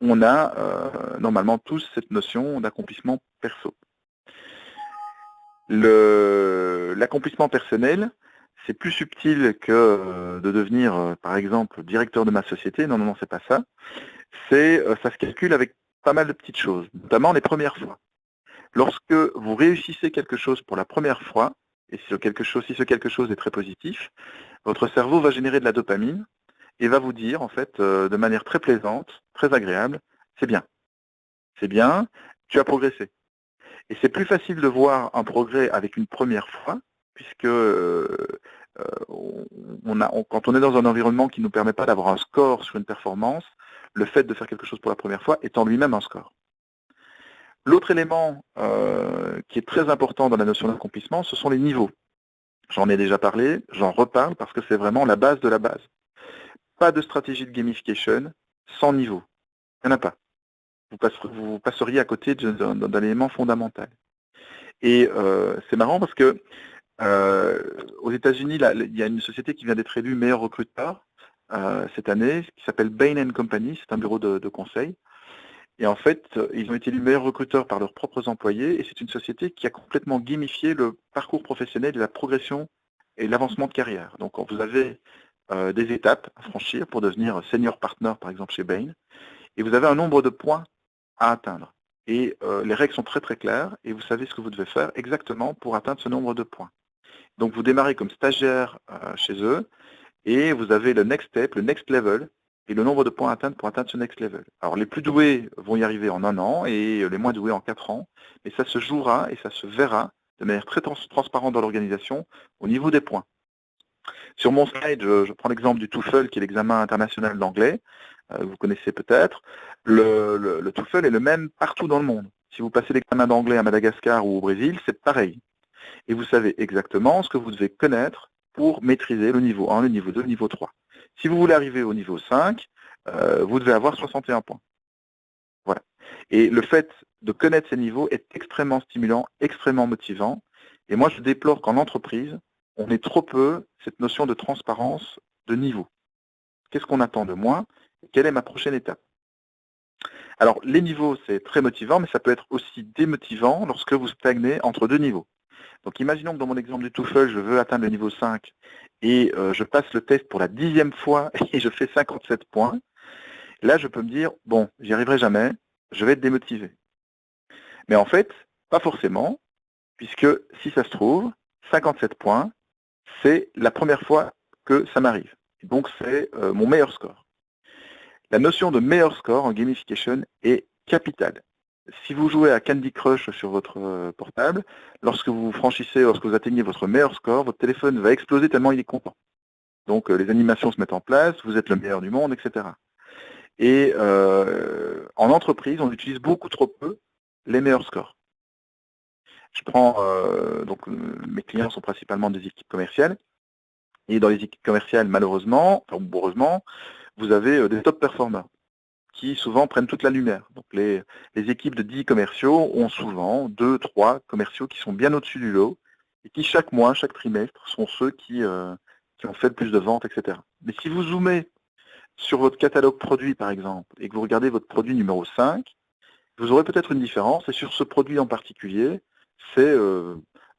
on a normalement tous cette notion d'accomplissement perso. L'accomplissement personnel, c'est plus subtil que de devenir, par exemple, directeur de ma société. Non, c'est pas ça. Ça se calcule avec pas mal de petites choses, notamment les premières fois. Lorsque vous réussissez quelque chose pour la première fois, et si ce quelque chose est très positif, votre cerveau va générer de la dopamine et va vous dire, en fait, de manière très plaisante, très agréable, c'est bien, tu as progressé. Et c'est plus facile de voir un progrès avec une première fois, puisque quand on est dans un environnement qui ne nous permet pas d'avoir un score sur une performance, le fait de faire quelque chose pour la première fois est en lui-même un score. L'autre élément qui est très important dans la notion d'accomplissement, ce sont les niveaux. J'en ai déjà parlé, j'en reparle parce que c'est vraiment la base de la base. Pas de stratégie de gamification sans niveau. Il n'y en a pas. Vous passeriez à côté d'un élément fondamental. Et c'est marrant parce que aux États-Unis, il y a une société qui vient d'être élue meilleur recruteur cette année, qui s'appelle Bain & Company, c'est un bureau de conseil. Et en fait, ils ont été élus meilleurs recruteurs par leurs propres employés, et c'est une société qui a complètement gamifié le parcours professionnel et la progression et l'avancement de carrière. Donc vous avez des étapes à franchir pour devenir senior partner, par exemple chez Bain, et vous avez un nombre de points à atteindre. Et les règles sont très très claires, et vous savez ce que vous devez faire exactement pour atteindre ce nombre de points. Donc vous démarrez comme stagiaire chez eux, et vous avez le next step, le next level, et le nombre de points à atteindre pour atteindre ce next level. Alors les plus doués vont y arriver en 1 an, et les moins doués en 4 ans, mais ça se jouera et ça se verra de manière très transparente dans l'organisation au niveau des points. Sur mon slide, je prends l'exemple du TOEFL, qui est l'examen international d'anglais. Vous connaissez peut-être. Le TOEFL est le même partout dans le monde. Si vous passez l'examen d'anglais à Madagascar ou au Brésil, c'est pareil. Et vous savez exactement ce que vous devez connaître pour maîtriser le niveau 1, le niveau 2, le niveau 3. Si vous voulez arriver au niveau 5, vous devez avoir 61 points. Voilà. Et le fait de connaître ces niveaux est extrêmement stimulant, extrêmement motivant. Et moi, je déplore qu'en entreprise, on ait trop peu cette notion de transparence de niveau. Qu'est-ce qu'on attend de moi? Quelle est ma prochaine étape? Alors, les niveaux, c'est très motivant, mais ça peut être aussi démotivant lorsque vous stagnez entre 2 niveaux. Donc, imaginons que dans mon exemple du TOEFL, je veux atteindre le niveau 5 et je passe le test pour la 10e fois et je fais 57 points. Là, je peux me dire, bon, j'y arriverai jamais, je vais être démotivé. Mais en fait, pas forcément, puisque si ça se trouve, 57 points, c'est la première fois que ça m'arrive. Donc, c'est mon meilleur score. La notion de meilleur score en gamification est capitale. Si vous jouez à Candy Crush sur votre portable, lorsque vous atteignez votre meilleur score, votre téléphone va exploser tellement il est content. Donc les animations se mettent en place, vous êtes le meilleur du monde, etc. Et en entreprise, on utilise beaucoup trop peu les meilleurs scores. Je prends mes clients sont principalement des équipes commerciales, et dans les équipes commerciales, malheureusement, ou heureusement, vous avez des top performers qui souvent prennent toute la lumière. Donc les équipes de 10 commerciaux ont souvent 2, 3 commerciaux qui sont bien au-dessus du lot et qui chaque mois, chaque trimestre, sont ceux qui ont fait le plus de ventes, etc. Mais si vous zoomez sur votre catalogue produit, par exemple, et que vous regardez votre produit numéro 5, vous aurez peut-être une différence, et sur ce produit en particulier, c'est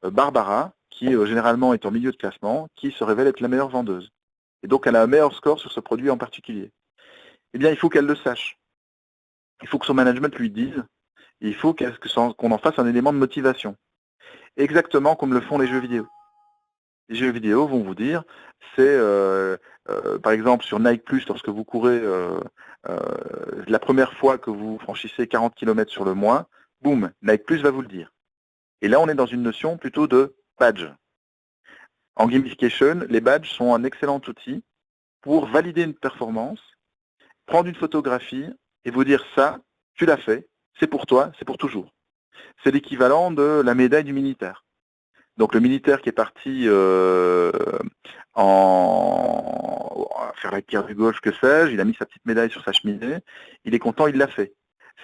Barbara, qui généralement est en milieu de classement, qui se révèle être la meilleure vendeuse. Et donc elle a un meilleur score sur ce produit en particulier. Eh bien, il faut qu'elle le sache. Il faut que son management lui dise. Et il faut qu'on en fasse un élément de motivation. Exactement comme le font les jeux vidéo. Les jeux vidéo vont vous dire, c'est par exemple sur Nike+, lorsque vous courez la première fois que vous franchissez 40 km sur le mois, boum, Nike+ va vous le dire. Et là, on est dans une notion plutôt de badge. En gamification, les badges sont un excellent outil pour valider une performance, prendre une photographie et vous dire ça, tu l'as fait, c'est pour toi, c'est pour toujours. C'est l'équivalent de la médaille du militaire. Donc le militaire qui est parti faire la guerre du Golfe, que sais-je, il a mis sa petite médaille sur sa cheminée, il est content, il l'a fait.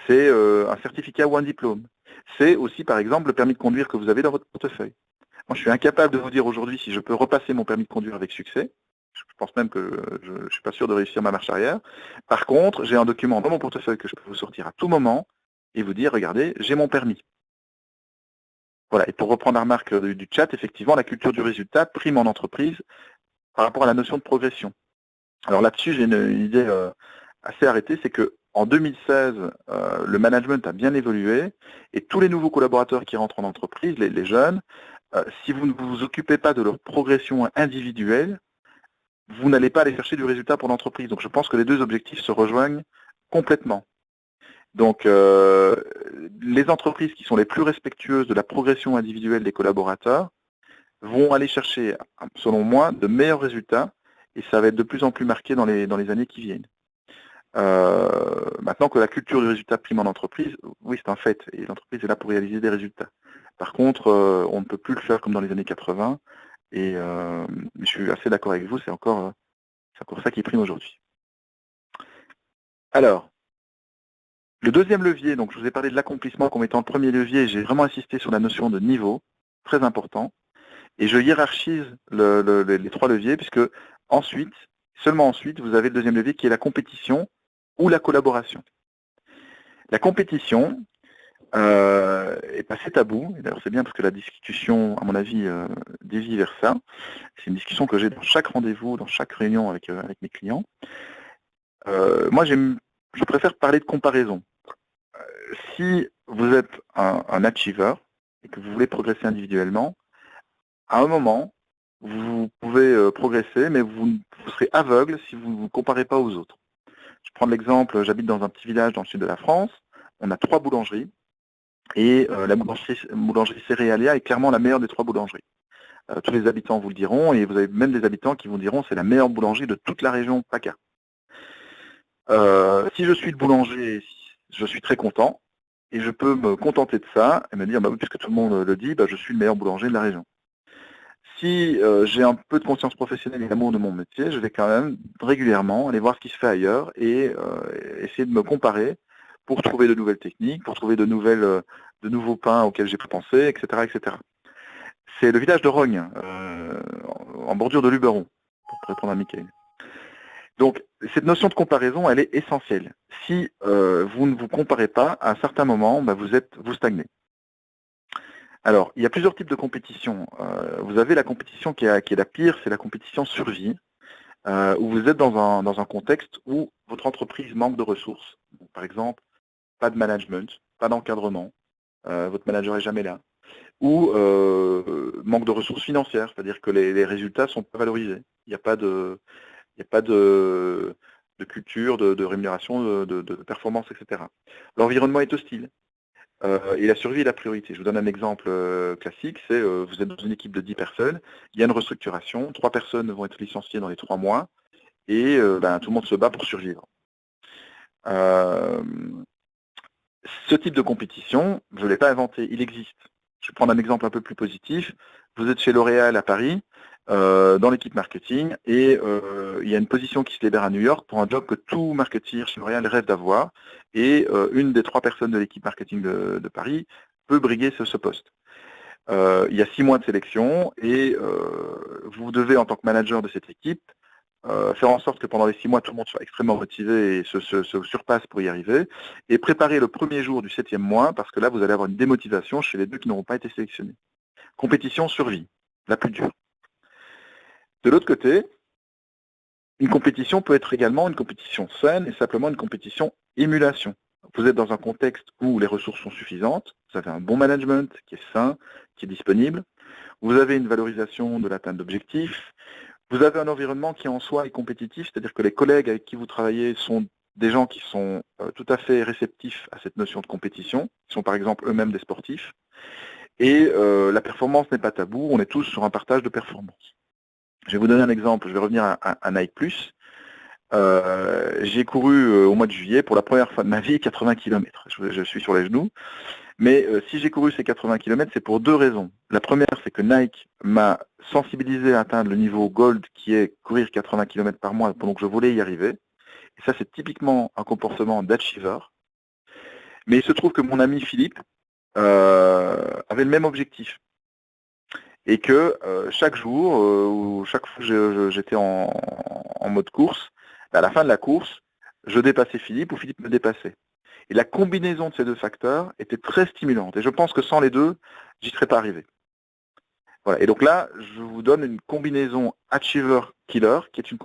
C'est un certificat ou un diplôme. C'est aussi par exemple le permis de conduire que vous avez dans votre portefeuille. Moi je suis incapable de vous dire aujourd'hui si je peux repasser mon permis de conduire avec succès. Je pense même que je ne suis pas sûr de réussir ma marche arrière. Par contre, j'ai un document dans mon portefeuille que je peux vous sortir à tout moment et vous dire, regardez, j'ai mon permis. Voilà. Et pour reprendre la remarque du chat, effectivement, la culture du résultat prime en entreprise par rapport à la notion de progression. Alors là-dessus, j'ai une idée assez arrêtée, c'est que en 2016, le management a bien évolué et tous les nouveaux collaborateurs qui rentrent en entreprise, les jeunes, si vous ne vous occupez pas de leur progression individuelle, vous n'allez pas aller chercher du résultat pour l'entreprise. Donc je pense que les deux objectifs se rejoignent complètement. Donc les entreprises qui sont les plus respectueuses de la progression individuelle des collaborateurs vont aller chercher, selon moi, de meilleurs résultats et ça va être de plus en plus marqué dans les années qui viennent. Maintenant que la culture du résultat prime en entreprise, oui c'est un fait, et l'entreprise est là pour réaliser des résultats. Par contre, on ne peut plus le faire comme dans les années 80, et je suis assez d'accord avec vous, c'est encore ça qui prime aujourd'hui. Alors, le deuxième levier, donc je vous ai parlé de l'accomplissement comme étant le premier levier, j'ai vraiment insisté sur la notion de niveau, très important, et je hiérarchise les trois leviers, puisque ensuite, seulement ensuite, vous avez le deuxième levier qui est la compétition ou la collaboration. La compétition est assez tabou, et d'ailleurs c'est bien parce que la discussion, à mon avis, dévie vers ça. C'est une discussion que j'ai dans chaque rendez-vous, dans chaque réunion avec mes clients. Moi, je préfère parler de comparaison. Si vous êtes un achiever et que vous voulez progresser individuellement, à un moment, vous pouvez progresser, mais vous serez aveugle si vous ne vous comparez pas aux autres. Je prends l'exemple, j'habite dans un petit village dans le sud de la France, on a 3 boulangeries, et la boulangerie Céréalia est clairement la meilleure des 3 boulangeries. Tous les habitants vous le diront, et vous avez même des habitants qui vous diront c'est la meilleure boulangerie de toute la région PACA. Si je suis le boulanger, je suis très content, et je peux me contenter de ça, et me dire, bah oui, puisque tout le monde le dit, bah, je suis le meilleur boulanger de la région. Si j'ai un peu de conscience professionnelle et l'amour de mon métier, je vais quand même régulièrement aller voir ce qui se fait ailleurs et essayer de me comparer pour trouver de nouvelles techniques, pour trouver de nouveaux pains auxquels j'ai pas pensé, etc., etc. C'est le village de Rognes, en bordure de Luberon, pour répondre à Michael. Donc, cette notion de comparaison, elle est essentielle. Si vous ne vous comparez pas, à un certain moment, bah, vous stagnez. Alors, il y a plusieurs types de compétition. Vous avez la compétition qui est la pire, c'est la compétition survie, où vous êtes dans un contexte où votre entreprise manque de ressources. Donc, par exemple, pas de management, pas d'encadrement, votre manager est jamais là. Ou manque de ressources financières, c'est-à-dire que les résultats sont pas valorisés. Il n'y a pas de culture, de rémunération, de performance, etc. L'environnement est hostile. Et la survie est la priorité. Je vous donne un exemple classique, c'est vous êtes dans une équipe de 10 personnes, il y a une restructuration, 3 personnes vont être licenciées dans les 3 mois, et tout le monde se bat pour survivre. Ce type de compétition, je ne l'ai pas inventé, il existe. Je vais prendre un exemple un peu plus positif. Vous êtes chez L'Oréal à Paris, dans l'équipe marketing, et il y a une position qui se libère à New York pour un job que tout marketeur chez L'Oréal rêve d'avoir, et une des 3 personnes de l'équipe marketing de Paris peut briguer ce poste. Il y a 6 mois de sélection, et vous devez, en tant que manager de cette équipe, faire en sorte que pendant les 6 mois, tout le monde soit extrêmement motivé et se surpasse pour y arriver, et préparer le premier jour du 7e mois, parce que là, vous allez avoir une démotivation chez les 2 qui n'auront pas été sélectionnés. Compétition survie, la plus dure. De l'autre côté, une compétition peut être également une compétition saine et simplement une compétition émulation. Vous êtes dans un contexte où les ressources sont suffisantes, vous avez un bon management qui est sain, qui est disponible, vous avez une valorisation de l'atteinte d'objectifs, vous avez un environnement qui en soi est compétitif, c'est-à-dire que les collègues avec qui vous travaillez sont des gens qui sont tout à fait réceptifs à cette notion de compétition, qui sont par exemple eux-mêmes des sportifs, et la performance n'est pas tabou, on est tous sur un partage de performance. Je vais vous donner un exemple, je vais revenir à Nike+. J'ai couru au mois de juillet pour la première fois de ma vie 80 km. Je suis sur les genoux. Mais si j'ai couru ces 80 km, c'est pour deux raisons. La première, c'est que Nike m'a sensibilisé à atteindre le niveau gold qui est courir 80 km par mois pendant que je voulais y arriver. Et ça, c'est typiquement un comportement d'achiever. Mais il se trouve que mon ami Philippe avait le même objectif. Et que chaque jour, ou chaque fois que j'étais en mode course, à la fin de la course, je dépassais Philippe ou Philippe me dépassait. Et la combinaison de ces deux facteurs était très stimulante. Et je pense que sans les deux, j'y serais pas arrivé. Voilà. Et donc là, je vous donne une combinaison achiever-killer, qui est une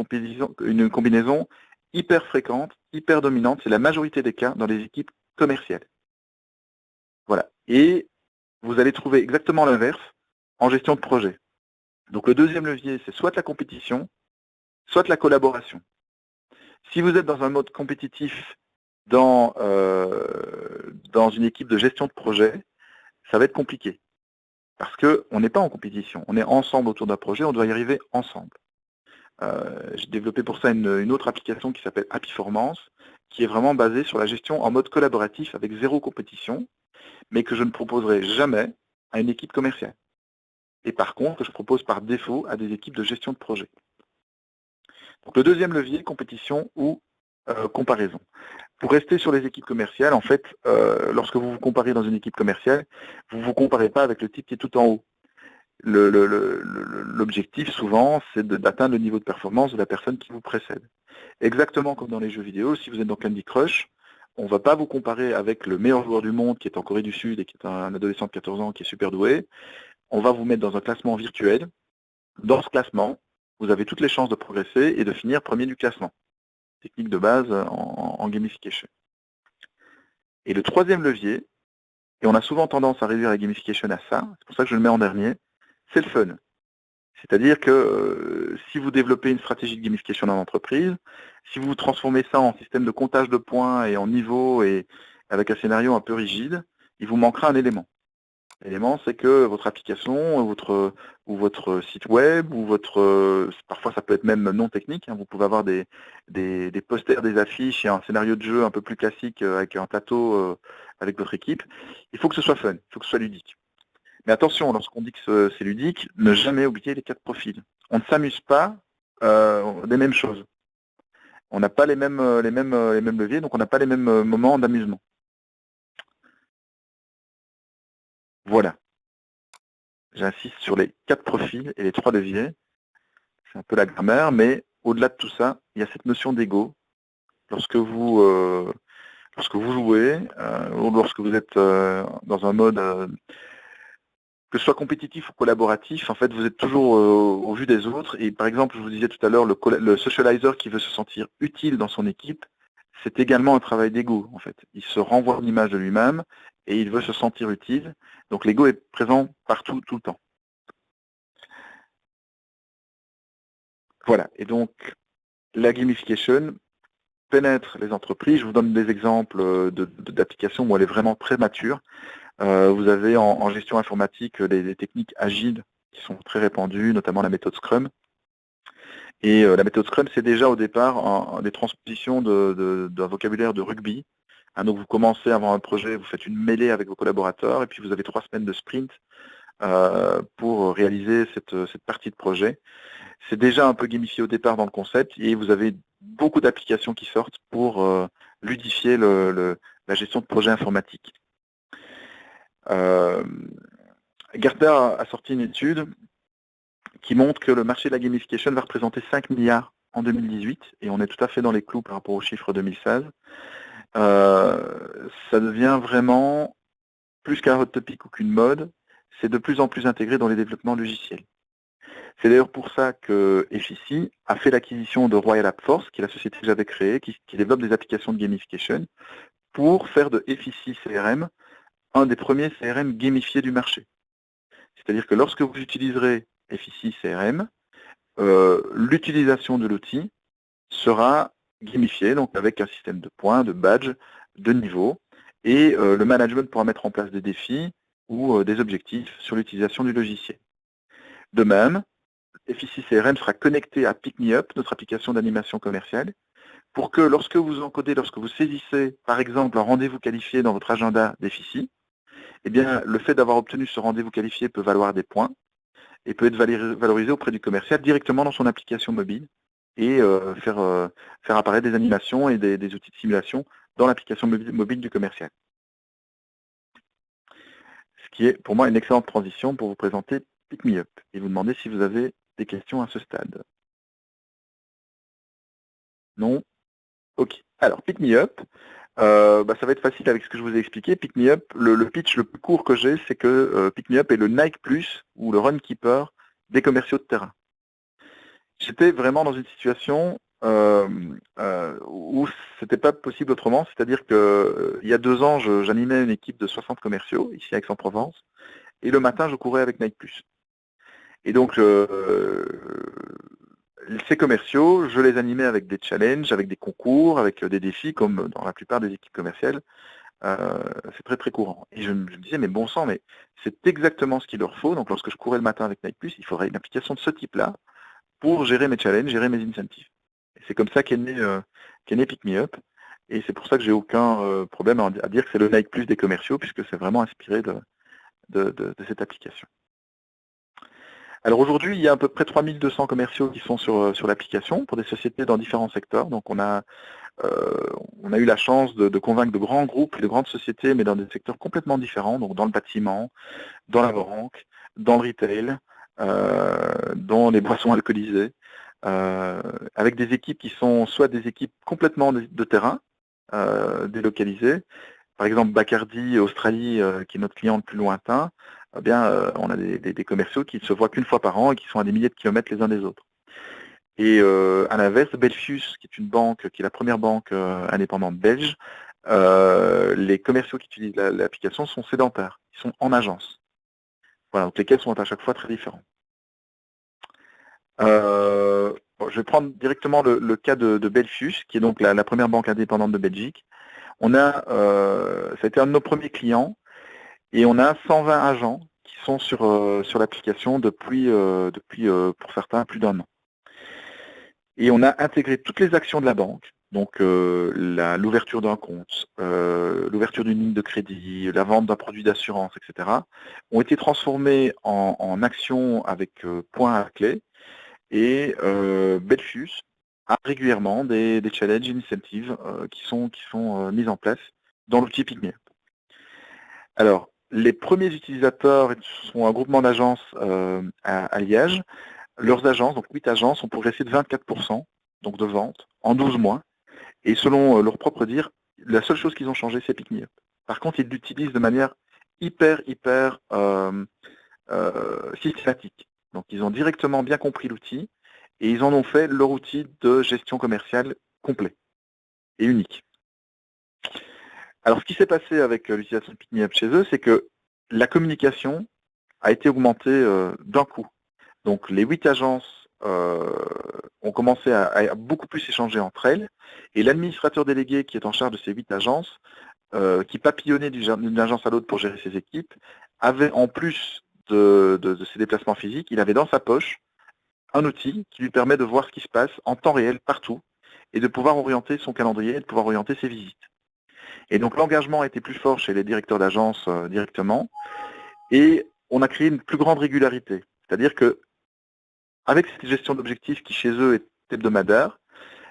combinaison hyper fréquente, hyper dominante. C'est la majorité des cas dans les équipes commerciales. Voilà. Et vous allez trouver exactement l'inverse en gestion de projet. Donc le deuxième levier, c'est soit la compétition, soit la collaboration. Si vous êtes dans un mode compétitif dans une équipe de gestion de projet, ça va être compliqué. Parce qu'on n'est pas en compétition, on est ensemble autour d'un projet, on doit y arriver ensemble. J'ai développé pour ça une autre application qui s'appelle Happyformance, qui est vraiment basée sur la gestion en mode collaboratif avec zéro compétition, mais que je ne proposerai jamais à une équipe commerciale. Et par contre, que je propose par défaut à des équipes de gestion de projet. Donc le deuxième levier, compétition ou comparaison. Pour rester sur les équipes commerciales, en fait, lorsque vous vous comparez dans une équipe commerciale, vous ne vous comparez pas avec le type qui est tout en haut. L'objectif, souvent, c'est d'atteindre le niveau de performance de la personne qui vous précède. Exactement comme dans les jeux vidéo, si vous êtes dans Candy Crush, on ne va pas vous comparer avec le meilleur joueur du monde qui est en Corée du Sud et qui est un adolescent de 14 ans qui est super doué. On va vous mettre dans un classement virtuel. Dans ce classement, vous avez toutes les chances de progresser et de finir premier du classement. Technique de base en gamification. Et le troisième levier, et on a souvent tendance à réduire la gamification à ça, c'est pour ça que je le mets en dernier, c'est le fun. C'est-à-dire que si vous développez une stratégie de gamification dans l'entreprise, si vous transformez ça en système de comptage de points et en niveau et avec un scénario un peu rigide, il vous manquera un élément. L'élément, c'est que votre application, ou votre site web, ou parfois ça peut être même non technique, hein, vous pouvez avoir des posters, des affiches et un scénario de jeu un peu plus classique avec un plateau avec votre équipe. Il faut que ce soit fun, il faut que ce soit ludique. Mais attention, lorsqu'on dit que c'est ludique, ne jamais oublier les 4 profils. On ne s'amuse pas des mêmes choses. On n'a pas les mêmes leviers, donc on n'a pas les mêmes moments d'amusement. Voilà. J'insiste sur les 4 profils et les 3 leviers. C'est un peu la grammaire, mais au-delà de tout ça, il y a cette notion d'ego. Lorsque vous jouez, ou lorsque vous êtes dans un mode que ce soit compétitif ou collaboratif, en fait, vous êtes toujours au vu des autres. Et par exemple, je vous disais tout à l'heure, le socializer qui veut se sentir utile dans son équipe, c'est également un travail d'ego, en fait. Il se renvoie une image de lui-même et il veut se sentir utile. Donc l'ego est présent partout, tout le temps. Voilà. Et donc, la gamification pénètre les entreprises. Je vous donne des exemples d'applications où elle est vraiment très mature. Vous avez en gestion informatique des techniques agiles qui sont très répandues, notamment la méthode Scrum. Et la méthode Scrum, c'est déjà au départ des transpositions d'un vocabulaire de rugby. Donc vous commencez avant un projet, vous faites une mêlée avec vos collaborateurs, et puis vous avez 3 semaines de sprint pour réaliser cette partie de projet. C'est déjà un peu gamifié au départ dans le concept, et vous avez beaucoup d'applications qui sortent pour ludifier la gestion de projet informatique. Gartner a sorti une étude qui montre que le marché de la gamification va représenter 5 milliards en 2018, et on est tout à fait dans les clous par rapport aux chiffres 2016. Ça devient vraiment plus qu'un hot topic ou qu'une mode, c'est de plus en plus intégré dans les développements logiciels. C'est d'ailleurs pour ça que FIC a fait l'acquisition de Royal App Force, qui est la société que j'avais créée, qui développe des applications de gamification, pour faire de FIC CRM un des premiers CRM gamifiés du marché. C'est-à-dire que lorsque vous utiliserez FIC CRM, l'utilisation de l'outil sera gamifiée, donc avec un système de points, de badges, de niveaux, et le management pourra mettre en place des défis ou des objectifs sur l'utilisation du logiciel. De même, FIC CRM sera connecté à PickMeUp, notre application d'animation commerciale, pour que lorsque vous encodez, lorsque vous saisissez, par exemple, un rendez-vous qualifié dans votre agenda d'FIC, eh bien, le fait d'avoir obtenu ce rendez-vous qualifié peut valoir des points et peut être valorisé auprès du commercial directement dans son application mobile et faire apparaître des animations et des outils de simulation dans l'application mobile du commercial. Ce qui est pour moi une excellente transition pour vous présenter PickMeUp et vous demander si vous avez des questions à ce stade. Non? Ok. Alors, PickMeUp, ça va être facile avec ce que je vous ai expliqué. PickMeUp, le pitch le plus court que j'ai, c'est que PickMeUp est le Nike Plus ou le Runkeeper des commerciaux de terrain. J'étais vraiment dans une situation où c'était pas possible autrement, c'est-à-dire que il y a 2 ans, j'animais une équipe de 60 commerciaux ici à Aix-en-Provence, et le matin, je courais avec Nike Plus. Et donc, ces commerciaux, je les animais avec des challenges, avec des concours, avec des défis, comme dans la plupart des équipes commerciales. C'est très très courant. Et je me disais, mais bon sang, mais c'est exactement ce qu'il leur faut. Donc lorsque je courais le matin avec Nike Plus, il faudrait une application de ce type-là pour gérer mes challenges, gérer mes incentives. Et c'est comme ça qu'est né PickMeUp. Et c'est pour ça que j'ai aucun problème à dire que c'est le Nike Plus des commerciaux, puisque c'est vraiment inspiré de cette application. Alors aujourd'hui, il y a à peu près 3200 commerciaux qui sont sur l'application pour des sociétés dans différents secteurs. Donc on a eu la chance de convaincre de grands groupes et de grandes sociétés, mais dans des secteurs complètement différents, donc dans le bâtiment, dans la banque, dans le retail, dans les boissons alcoolisées, avec des équipes qui sont soit des équipes complètement de terrain, délocalisées. Par exemple, Bacardi, Australie, qui est notre client le plus lointain, eh bien, on a des commerciaux qui ne se voient qu'une fois par an et qui sont à des milliers de kilomètres les uns des autres. Et à l'inverse, Belfius, qui est une banque, qui est la première banque indépendante belge, les commerciaux qui utilisent l'application sont sédentaires, ils sont en agence. Voilà, donc lesquels sont à chaque fois très différents. Je vais prendre directement le cas de Belfius, qui est donc la première banque indépendante de Belgique. Ça a été un de nos premiers clients, et on a 120 agents qui sont sur l'application depuis pour certains, plus d'1 an. Et on a intégré toutes les actions de la banque, donc l'ouverture d'un compte, l'ouverture d'une ligne de crédit, la vente d'un produit d'assurance, etc., ont été transformées en actions avec points à clé. Et Belfius a régulièrement des challenges, incentives qui sont mises en place dans l'outil PickMeUp. Alors, les premiers utilisateurs sont un groupement d'agences à Liège. Leurs agences, donc 8 agences, ont progressé de 24% donc de vente en 12 mois. Et selon leur propre dire, la seule chose qu'ils ont changé, c'est PickMeUp. Par contre, ils l'utilisent de manière hyper systématique. Donc ils ont directement bien compris l'outil et ils en ont fait leur outil de gestion commerciale complet et unique. Alors ce qui s'est passé avec l'utilisation de PickMeUp chez eux, c'est que la communication a été augmentée d'un coup. Donc les 8 agences ont commencé à beaucoup plus échanger entre elles, et l'administrateur délégué qui est en charge de ces 8 agences, qui papillonnait d'une agence à l'autre pour gérer ses équipes, avait en plus de ses déplacements physiques, il avait dans sa poche un outil qui lui permet de voir ce qui se passe en temps réel partout, et de pouvoir orienter son calendrier, et de pouvoir orienter ses visites. Et donc l'engagement a été plus fort chez les directeurs d'agence directement, et on a créé une plus grande régularité. C'est-à-dire que avec cette gestion d'objectifs qui chez eux est hebdomadaire,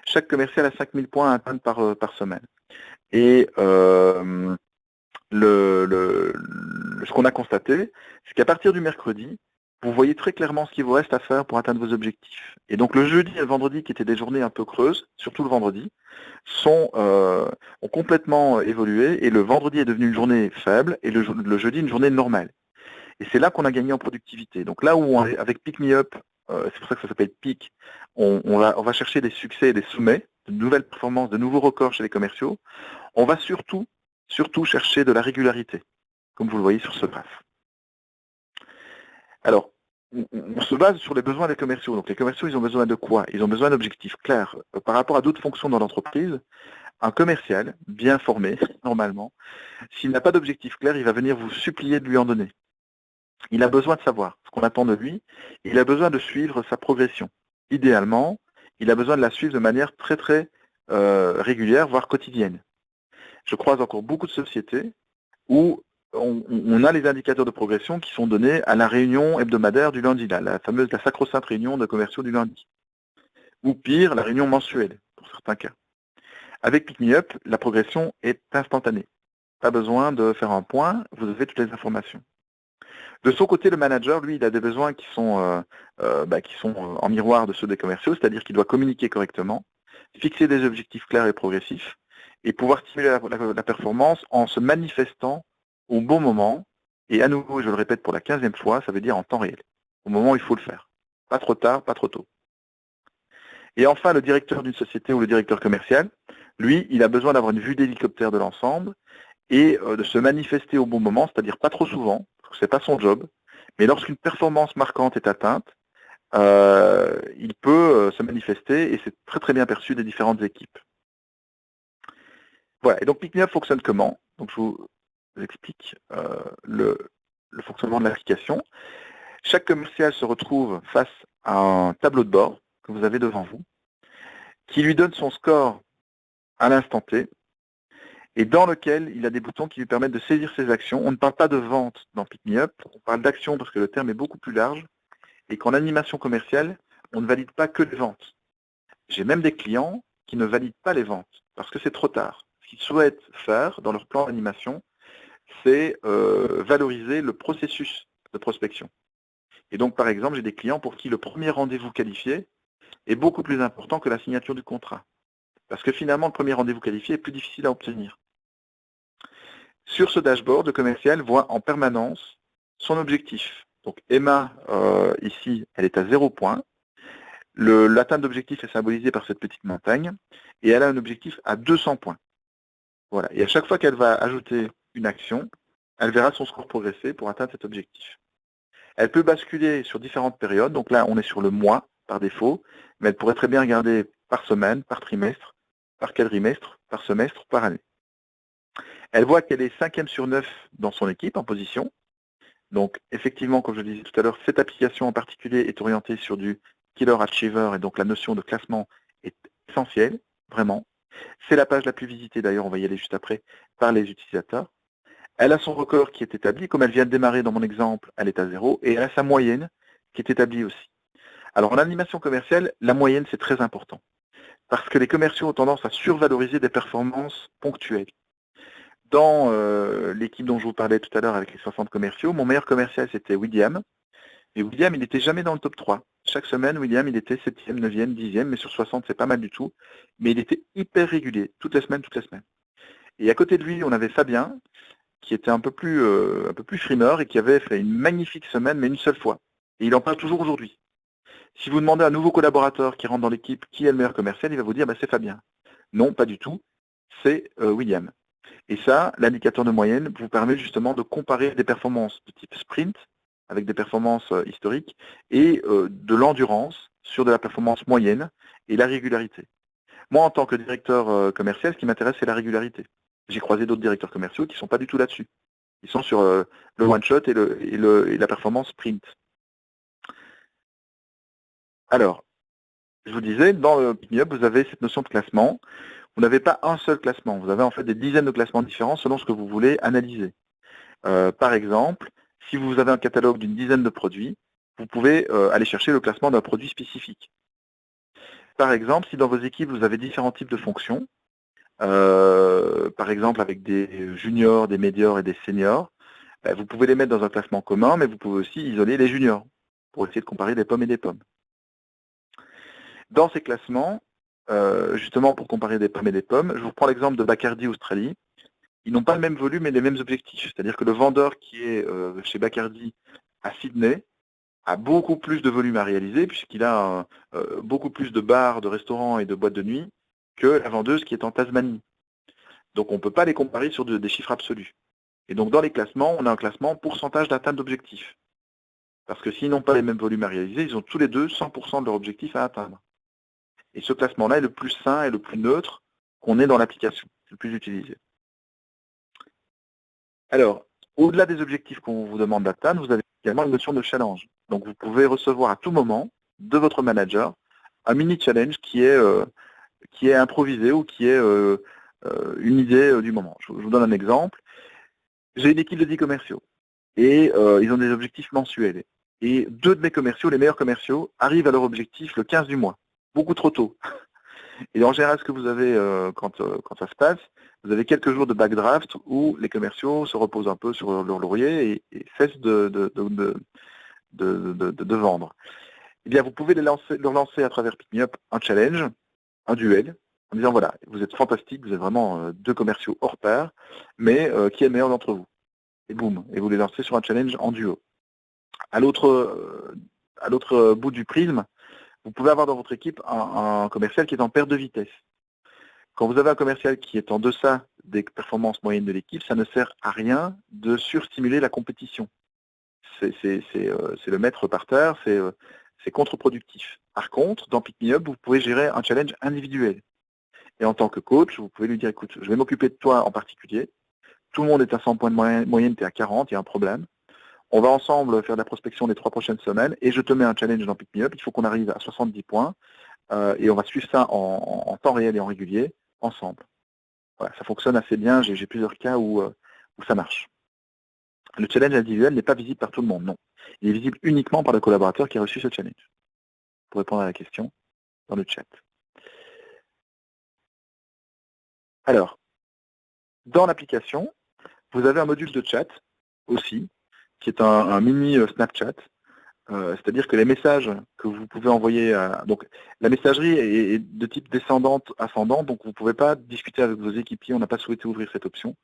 chaque commercial a 5000 points à atteindre par semaine. Et ce qu'on a constaté, c'est qu'à partir du mercredi, vous voyez très clairement ce qu'il vous reste à faire pour atteindre vos objectifs. Et donc le jeudi et le vendredi, qui étaient des journées un peu creuses, surtout le vendredi, ont complètement évolué, et le vendredi est devenu une journée faible, et le jeudi une journée normale. Et c'est là qu'on a gagné en productivité. Donc là où avec PickMeUp, c'est pour ça que ça s'appelle Pick, on va chercher des succès et des sommets, de nouvelles performances, de nouveaux records chez les commerciaux. On va surtout chercher de la régularité, comme vous le voyez sur ce graphe. Alors, on se base sur les besoins des commerciaux. Donc les commerciaux, ils ont besoin de quoi? Ils ont besoin d'objectifs clairs. Par rapport à d'autres fonctions dans l'entreprise, un commercial, bien formé, normalement, s'il n'a pas d'objectif clair, il va venir vous supplier de lui en donner. Il a besoin de savoir ce qu'on attend de lui, et il a besoin de suivre sa progression. Idéalement, il a besoin de la suivre de manière très très régulière, voire quotidienne. Je croise encore beaucoup de sociétés où on a les indicateurs de progression qui sont donnés à la réunion hebdomadaire du lundi, la sacro-sainte réunion de commerciaux du lundi. Ou pire, la réunion mensuelle, pour certains cas. Avec PickMeUp, la progression est instantanée. Pas besoin de faire un point, vous avez toutes les informations. De son côté, le manager, lui, il a des besoins qui sont en miroir de ceux des commerciaux, c'est-à-dire qu'il doit communiquer correctement, fixer des objectifs clairs et progressifs, et pouvoir stimuler la performance en se manifestant au bon moment, et à nouveau, je le répète pour la 15e fois, ça veut dire en temps réel, au moment où il faut le faire. Pas trop tard, pas trop tôt. Et enfin, le directeur d'une société ou le directeur commercial, lui, il a besoin d'avoir une vue d'hélicoptère de l'ensemble et de se manifester au bon moment, c'est-à-dire pas trop souvent, parce que c'est pas son job, mais lorsqu'une performance marquante est atteinte, il peut se manifester et c'est très très bien perçu des différentes équipes. Voilà, et donc PickMeUp fonctionne comment? Donc je vous explique le fonctionnement de l'application. Chaque commercial se retrouve face à un tableau de bord que vous avez devant vous, qui lui donne son score à l'instant T, et dans lequel il a des boutons qui lui permettent de saisir ses actions. On ne parle pas de vente dans PickMeUp, on parle d'action parce que le terme est beaucoup plus large, et qu'en animation commerciale, on ne valide pas que les ventes. J'ai même des clients qui ne valident pas les ventes, parce que c'est trop tard. Ce qu'ils souhaitent faire dans leur plan d'animation, c'est valoriser le processus de prospection. Et donc, par exemple, j'ai des clients pour qui le premier rendez-vous qualifié est beaucoup plus important que la signature du contrat. Parce que finalement, le premier rendez-vous qualifié est plus difficile à obtenir. Sur ce dashboard, le commercial voit en permanence son objectif. Donc Emma, ici, elle est à 0 point. L'atteinte d'objectif est symbolisée par cette petite montagne. Et elle a un objectif à 200 points. Voilà. Et à chaque fois qu'elle va ajouter une action, elle verra son score progresser pour atteindre cet objectif. Elle peut basculer sur différentes périodes. Donc là, on est sur le mois par défaut. Mais elle pourrait très bien regarder par semaine, par trimestre, par quadrimestre, par semestre, par année. Elle voit qu'elle est 5e sur 9 dans son équipe en position. Donc effectivement, comme je le disais tout à l'heure, cette application en particulier est orientée sur du Killer Achiever et donc la notion de classement est essentielle, vraiment. C'est la page la plus visitée d'ailleurs, on va y aller juste après, par les utilisateurs. Elle a son record qui est établi, comme elle vient de démarrer dans mon exemple, elle est à 0, et elle a sa moyenne qui est établie aussi. Alors en animation commerciale, la moyenne c'est très important, parce que les commerciaux ont tendance à survaloriser des performances ponctuelles. Dans l'équipe dont je vous parlais tout à l'heure avec les 60 commerciaux, mon meilleur commercial c'était William. Et William, il n'était jamais dans le top 3. Chaque semaine, William, il était 7e, 9e, 10e, mais sur 60, c'est pas mal du tout. Mais il était hyper régulier, toutes les semaines, toutes les semaines. Et à côté de lui, on avait Fabien, qui était un peu plus frimeur et qui avait fait une magnifique semaine, mais une seule fois. Et il en parle toujours aujourd'hui. Si vous demandez à un nouveau collaborateur qui rentre dans l'équipe qui est le meilleur commercial, il va vous dire c'est Fabien. Non, pas du tout, c'est William. Et ça, l'indicateur de moyenne vous permet justement de comparer des performances de type sprint, avec des performances historiques, et de l'endurance sur de la performance moyenne et la régularité. Moi, en tant que directeur commercial, ce qui m'intéresse, c'est la régularité. J'ai croisé d'autres directeurs commerciaux qui ne sont pas du tout là-dessus. Ils sont sur le one-shot et la performance sprint. Alors, je vous disais, dans le PickMeUp, vous avez cette notion de classement. Vous n'avez pas un seul classement. Vous avez en fait des dizaines de classements différents selon ce que vous voulez analyser. Par exemple, si vous avez un catalogue d'une dizaine de produits, vous pouvez aller chercher le classement d'un produit spécifique. Par exemple, si dans vos équipes, vous avez différents types de fonctions, par exemple avec des juniors, des médiors et des seniors, vous pouvez les mettre dans un classement commun, mais vous pouvez aussi isoler les juniors pour essayer de comparer des pommes et des pommes. Dans ces classements, justement pour comparer des pommes et des pommes, je vous prends l'exemple de Bacardi Australie. Ils n'ont pas le même volume et les mêmes objectifs. C'est-à-dire que le vendeur qui est chez Bacardi à Sydney a beaucoup plus de volume à réaliser puisqu'il a beaucoup plus de bars, de restaurants et de boîtes de nuit que la vendeuse qui est en Tasmanie. Donc on ne peut pas les comparer sur des chiffres absolus. Et donc dans les classements, on a un classement pourcentage d'atteinte d'objectifs. Parce que s'ils n'ont pas les mêmes volumes à réaliser, ils ont tous les deux 100% de leur objectif à atteindre. Et ce classement-là est le plus sain et le plus neutre qu'on ait dans l'application, le plus utilisé. Alors, au-delà des objectifs qu'on vous demande d'atteindre, vous avez également une notion de challenge. Donc vous pouvez recevoir à tout moment de votre manager un mini challenge qui est improvisé ou qui est une idée du moment. Je vous donne un exemple. J'ai une équipe de 10 commerciaux et ils ont des objectifs mensuels. Et 2 de mes commerciaux, les meilleurs commerciaux, arrivent à leur objectif le 15 du mois, beaucoup trop tôt. Et en général, ce que vous avez quand ça se passe, vous avez quelques jours de backdraft où les commerciaux se reposent un peu sur leur laurier et cessent de vendre. Eh bien, vous pouvez leur lancer à travers Pick Me Up un challenge, un duel, en disant voilà, vous êtes fantastique, vous êtes vraiment 2 commerciaux hors pair, mais qui est le meilleur d'entre vous? Et boum, et vous les lancez sur un challenge en duo. À l'autre bout du prisme, vous pouvez avoir dans votre équipe un commercial qui est en perte de vitesse. Quand vous avez un commercial qui est en deçà des performances moyennes de l'équipe, ça ne sert à rien de surstimuler la compétition. C'est le mettre par terre, c'est contre-productif. Par contre, dans Pick Me Up, vous pouvez gérer un challenge individuel. Et en tant que coach, vous pouvez lui dire, écoute, je vais m'occuper de toi en particulier. Tout le monde est à 100 points de moyenne, tu es à 40, il y a un problème. On va ensemble faire de la prospection les 3 prochaines semaines et je te mets un challenge dans Pick Me Up. Il faut qu'on arrive à 70 points et on va suivre ça en temps réel et en régulier ensemble. Voilà, ça fonctionne assez bien. J'ai plusieurs cas où ça marche. Le challenge individuel n'est pas visible par tout le monde, non. Il est visible uniquement par le collaborateur qui a reçu ce challenge. Pour répondre à la question dans le chat. Alors, dans l'application, vous avez un module de chat aussi, qui est un mini Snapchat. C'est-à-dire que les messages que vous pouvez envoyer, donc la messagerie est de type descendante, ascendante, donc vous ne pouvez pas discuter avec vos équipiers, on n'a pas souhaité ouvrir cette option.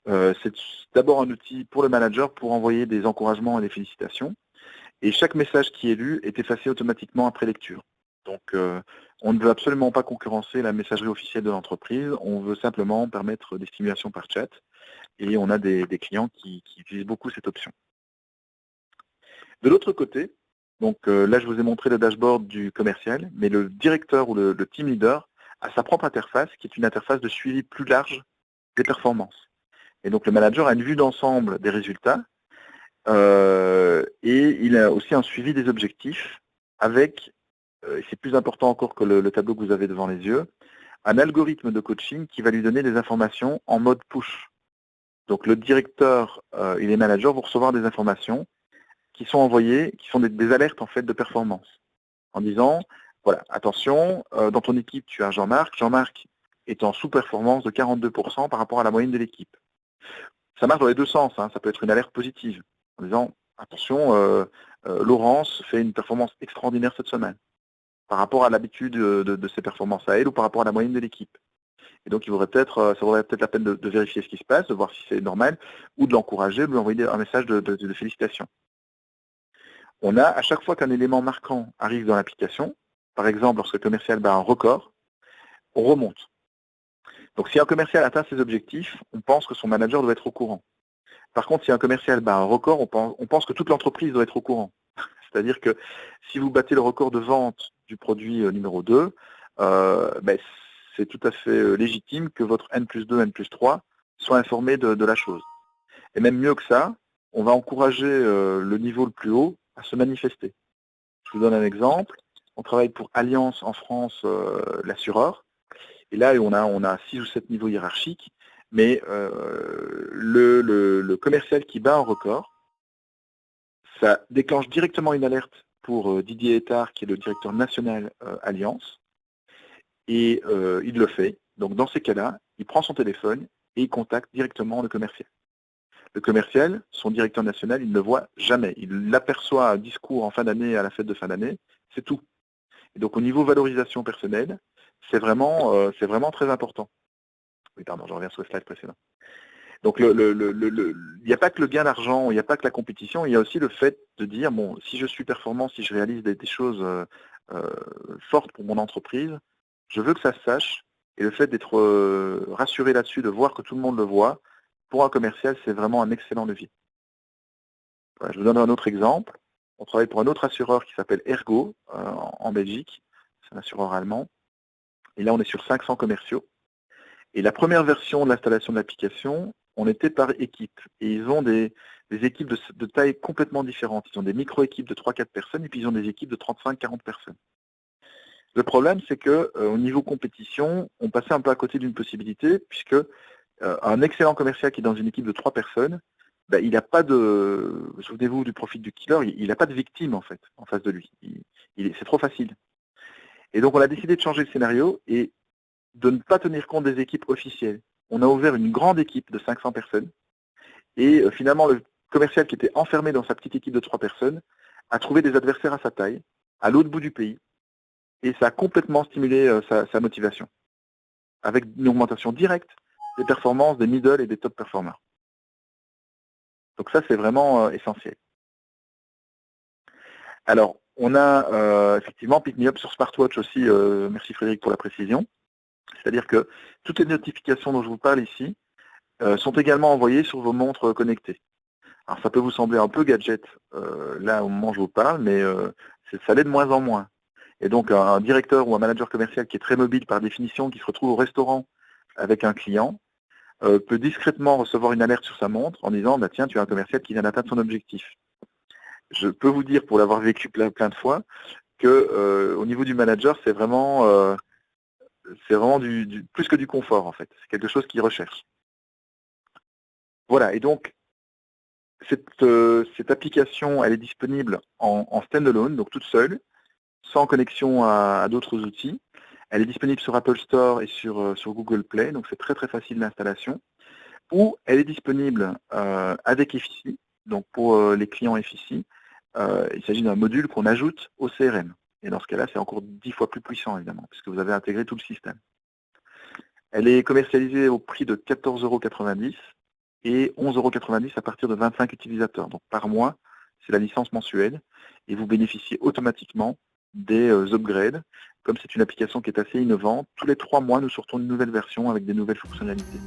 C'est d'abord un outil pour le manager pour envoyer des encouragements et des félicitations. Et chaque message qui est lu est effacé automatiquement après lecture. Donc on ne veut absolument pas concurrencer la messagerie officielle de l'entreprise, on veut simplement permettre des stimulations par chat. Et on a des clients qui utilisent beaucoup cette option. De l'autre côté, donc là je vous ai montré le dashboard du commercial, mais le directeur ou le team leader a sa propre interface, qui est une interface de suivi plus large des performances. Et donc le manager a une vue d'ensemble des résultats, et il a aussi un suivi des objectifs avec, et c'est plus important encore que le tableau que vous avez devant les yeux, un algorithme de coaching qui va lui donner des informations en mode push. Donc le directeur et les managers vont recevoir des informations qui sont envoyées, qui sont des alertes en fait de performance, en disant, voilà, attention, dans ton équipe tu as Jean-Marc, Jean-Marc est en sous-performance de 42% par rapport à la moyenne de l'équipe. Ça marche dans les deux sens, hein. Ça peut être une alerte positive, en disant, attention, Laurence fait une performance extraordinaire cette semaine, par rapport à l'habitude de ses performances à elle ou par rapport à la moyenne de l'équipe. Et donc, ça vaudrait peut-être la peine de vérifier ce qui se passe, de voir si c'est normal, ou de l'encourager, de lui envoyer un message de félicitations. On a, à chaque fois qu'un élément marquant arrive dans l'application, par exemple, lorsque le commercial bat un record, on remonte. Donc, si un commercial atteint ses objectifs, on pense que son manager doit être au courant. Par contre, si un commercial bat un record, on pense que toute l'entreprise doit être au courant. C'est-à-dire que si vous battez le record de vente du produit numéro 2, c'est tout à fait légitime que votre N+2, N+3 soit informé de la chose. Et même mieux que ça, on va encourager le niveau le plus haut à se manifester. Je vous donne un exemple. On travaille pour Allianz en France, l'assureur. Et là, on a 6 ou 7 niveaux hiérarchiques. Mais le commercial qui bat un record, ça déclenche directement une alerte pour Didier Ettard, qui est le directeur national Allianz. Et il le fait. Donc dans ces cas-là, il prend son téléphone et il contacte directement le commercial. Le commercial, son directeur national, il ne le voit jamais. Il aperçoit un discours en fin d'année à la fête de fin d'année, c'est tout. Et donc au niveau valorisation personnelle, c'est vraiment très important. Oui, pardon, je reviens sur le slide précédent. Donc il n'y a pas que le gain d'argent, il n'y a pas que la compétition, il y a aussi le fait de dire, bon, si je suis performant, si je réalise des choses fortes pour mon entreprise, je veux que ça se sache, et le fait d'être rassuré là-dessus, de voir que tout le monde le voit, pour un commercial, c'est vraiment un excellent levier. Voilà, je vous donne un autre exemple. on travaille pour un autre assureur qui s'appelle Ergo en Belgique, c'est un assureur allemand. Et là, on est sur 500 commerciaux. Et la première version de l'installation de l'application, on était par équipe. Et ils ont des équipes de taille complètement différentes. Ils ont des micro-équipes de 3-4 personnes et puis ils ont des équipes de 35-40 personnes. Le problème, c'est qu'au niveau compétition, on passait un peu à côté d'une possibilité, puisque un excellent commercial qui est dans une équipe de 3 personnes, il n'a pas de, souvenez-vous du profil du killer, il n'a pas de victime en fait en face de lui. C'est trop facile. Et donc on a décidé de changer le scénario et de ne pas tenir compte des équipes officielles. On a ouvert une grande équipe de 500 personnes et finalement le commercial qui était enfermé dans sa petite équipe de 3 personnes a trouvé des adversaires à sa taille, à l'autre bout du pays, et ça a complètement stimulé sa motivation, avec une augmentation directe des performances des middle et des top performers. Donc ça, c'est vraiment essentiel. Alors, on a effectivement Pick Me Up sur Smartwatch aussi, merci Frédéric pour la précision. C'est-à-dire que toutes les notifications dont je vous parle ici sont également envoyées sur vos montres connectées. Alors ça peut vous sembler un peu gadget là au moment où je vous parle, mais ça l'est de moins en moins. Et donc un directeur ou un manager commercial qui est très mobile par définition, qui se retrouve au restaurant avec un client, peut discrètement recevoir une alerte sur sa montre en disant tiens, tu as un commercial qui vient d'atteindre son objectif. Je peux vous dire, pour l'avoir vécu plein de fois, que au niveau du manager, c'est vraiment plus que du confort en fait. C'est quelque chose qu'il recherche. Voilà, et donc cette application, elle est disponible en standalone, donc toute seule, sans connexion à d'autres outils. Elle est disponible sur Apple Store et sur Google Play, donc c'est très très facile d'installation. Ou elle est disponible avec Efficie, donc pour les clients Efficie, il s'agit d'un module qu'on ajoute au CRM. Et dans ce cas-là, c'est encore 10 fois plus puissant, évidemment, puisque vous avez intégré tout le système. Elle est commercialisée au prix de 14,90 € et 11,90 € à partir de 25 utilisateurs. Donc par mois, c'est la licence mensuelle, et vous bénéficiez automatiquement des upgrades. Comme c'est une application qui est assez innovante, tous les 3 mois, nous sortons une nouvelle version avec des nouvelles fonctionnalités.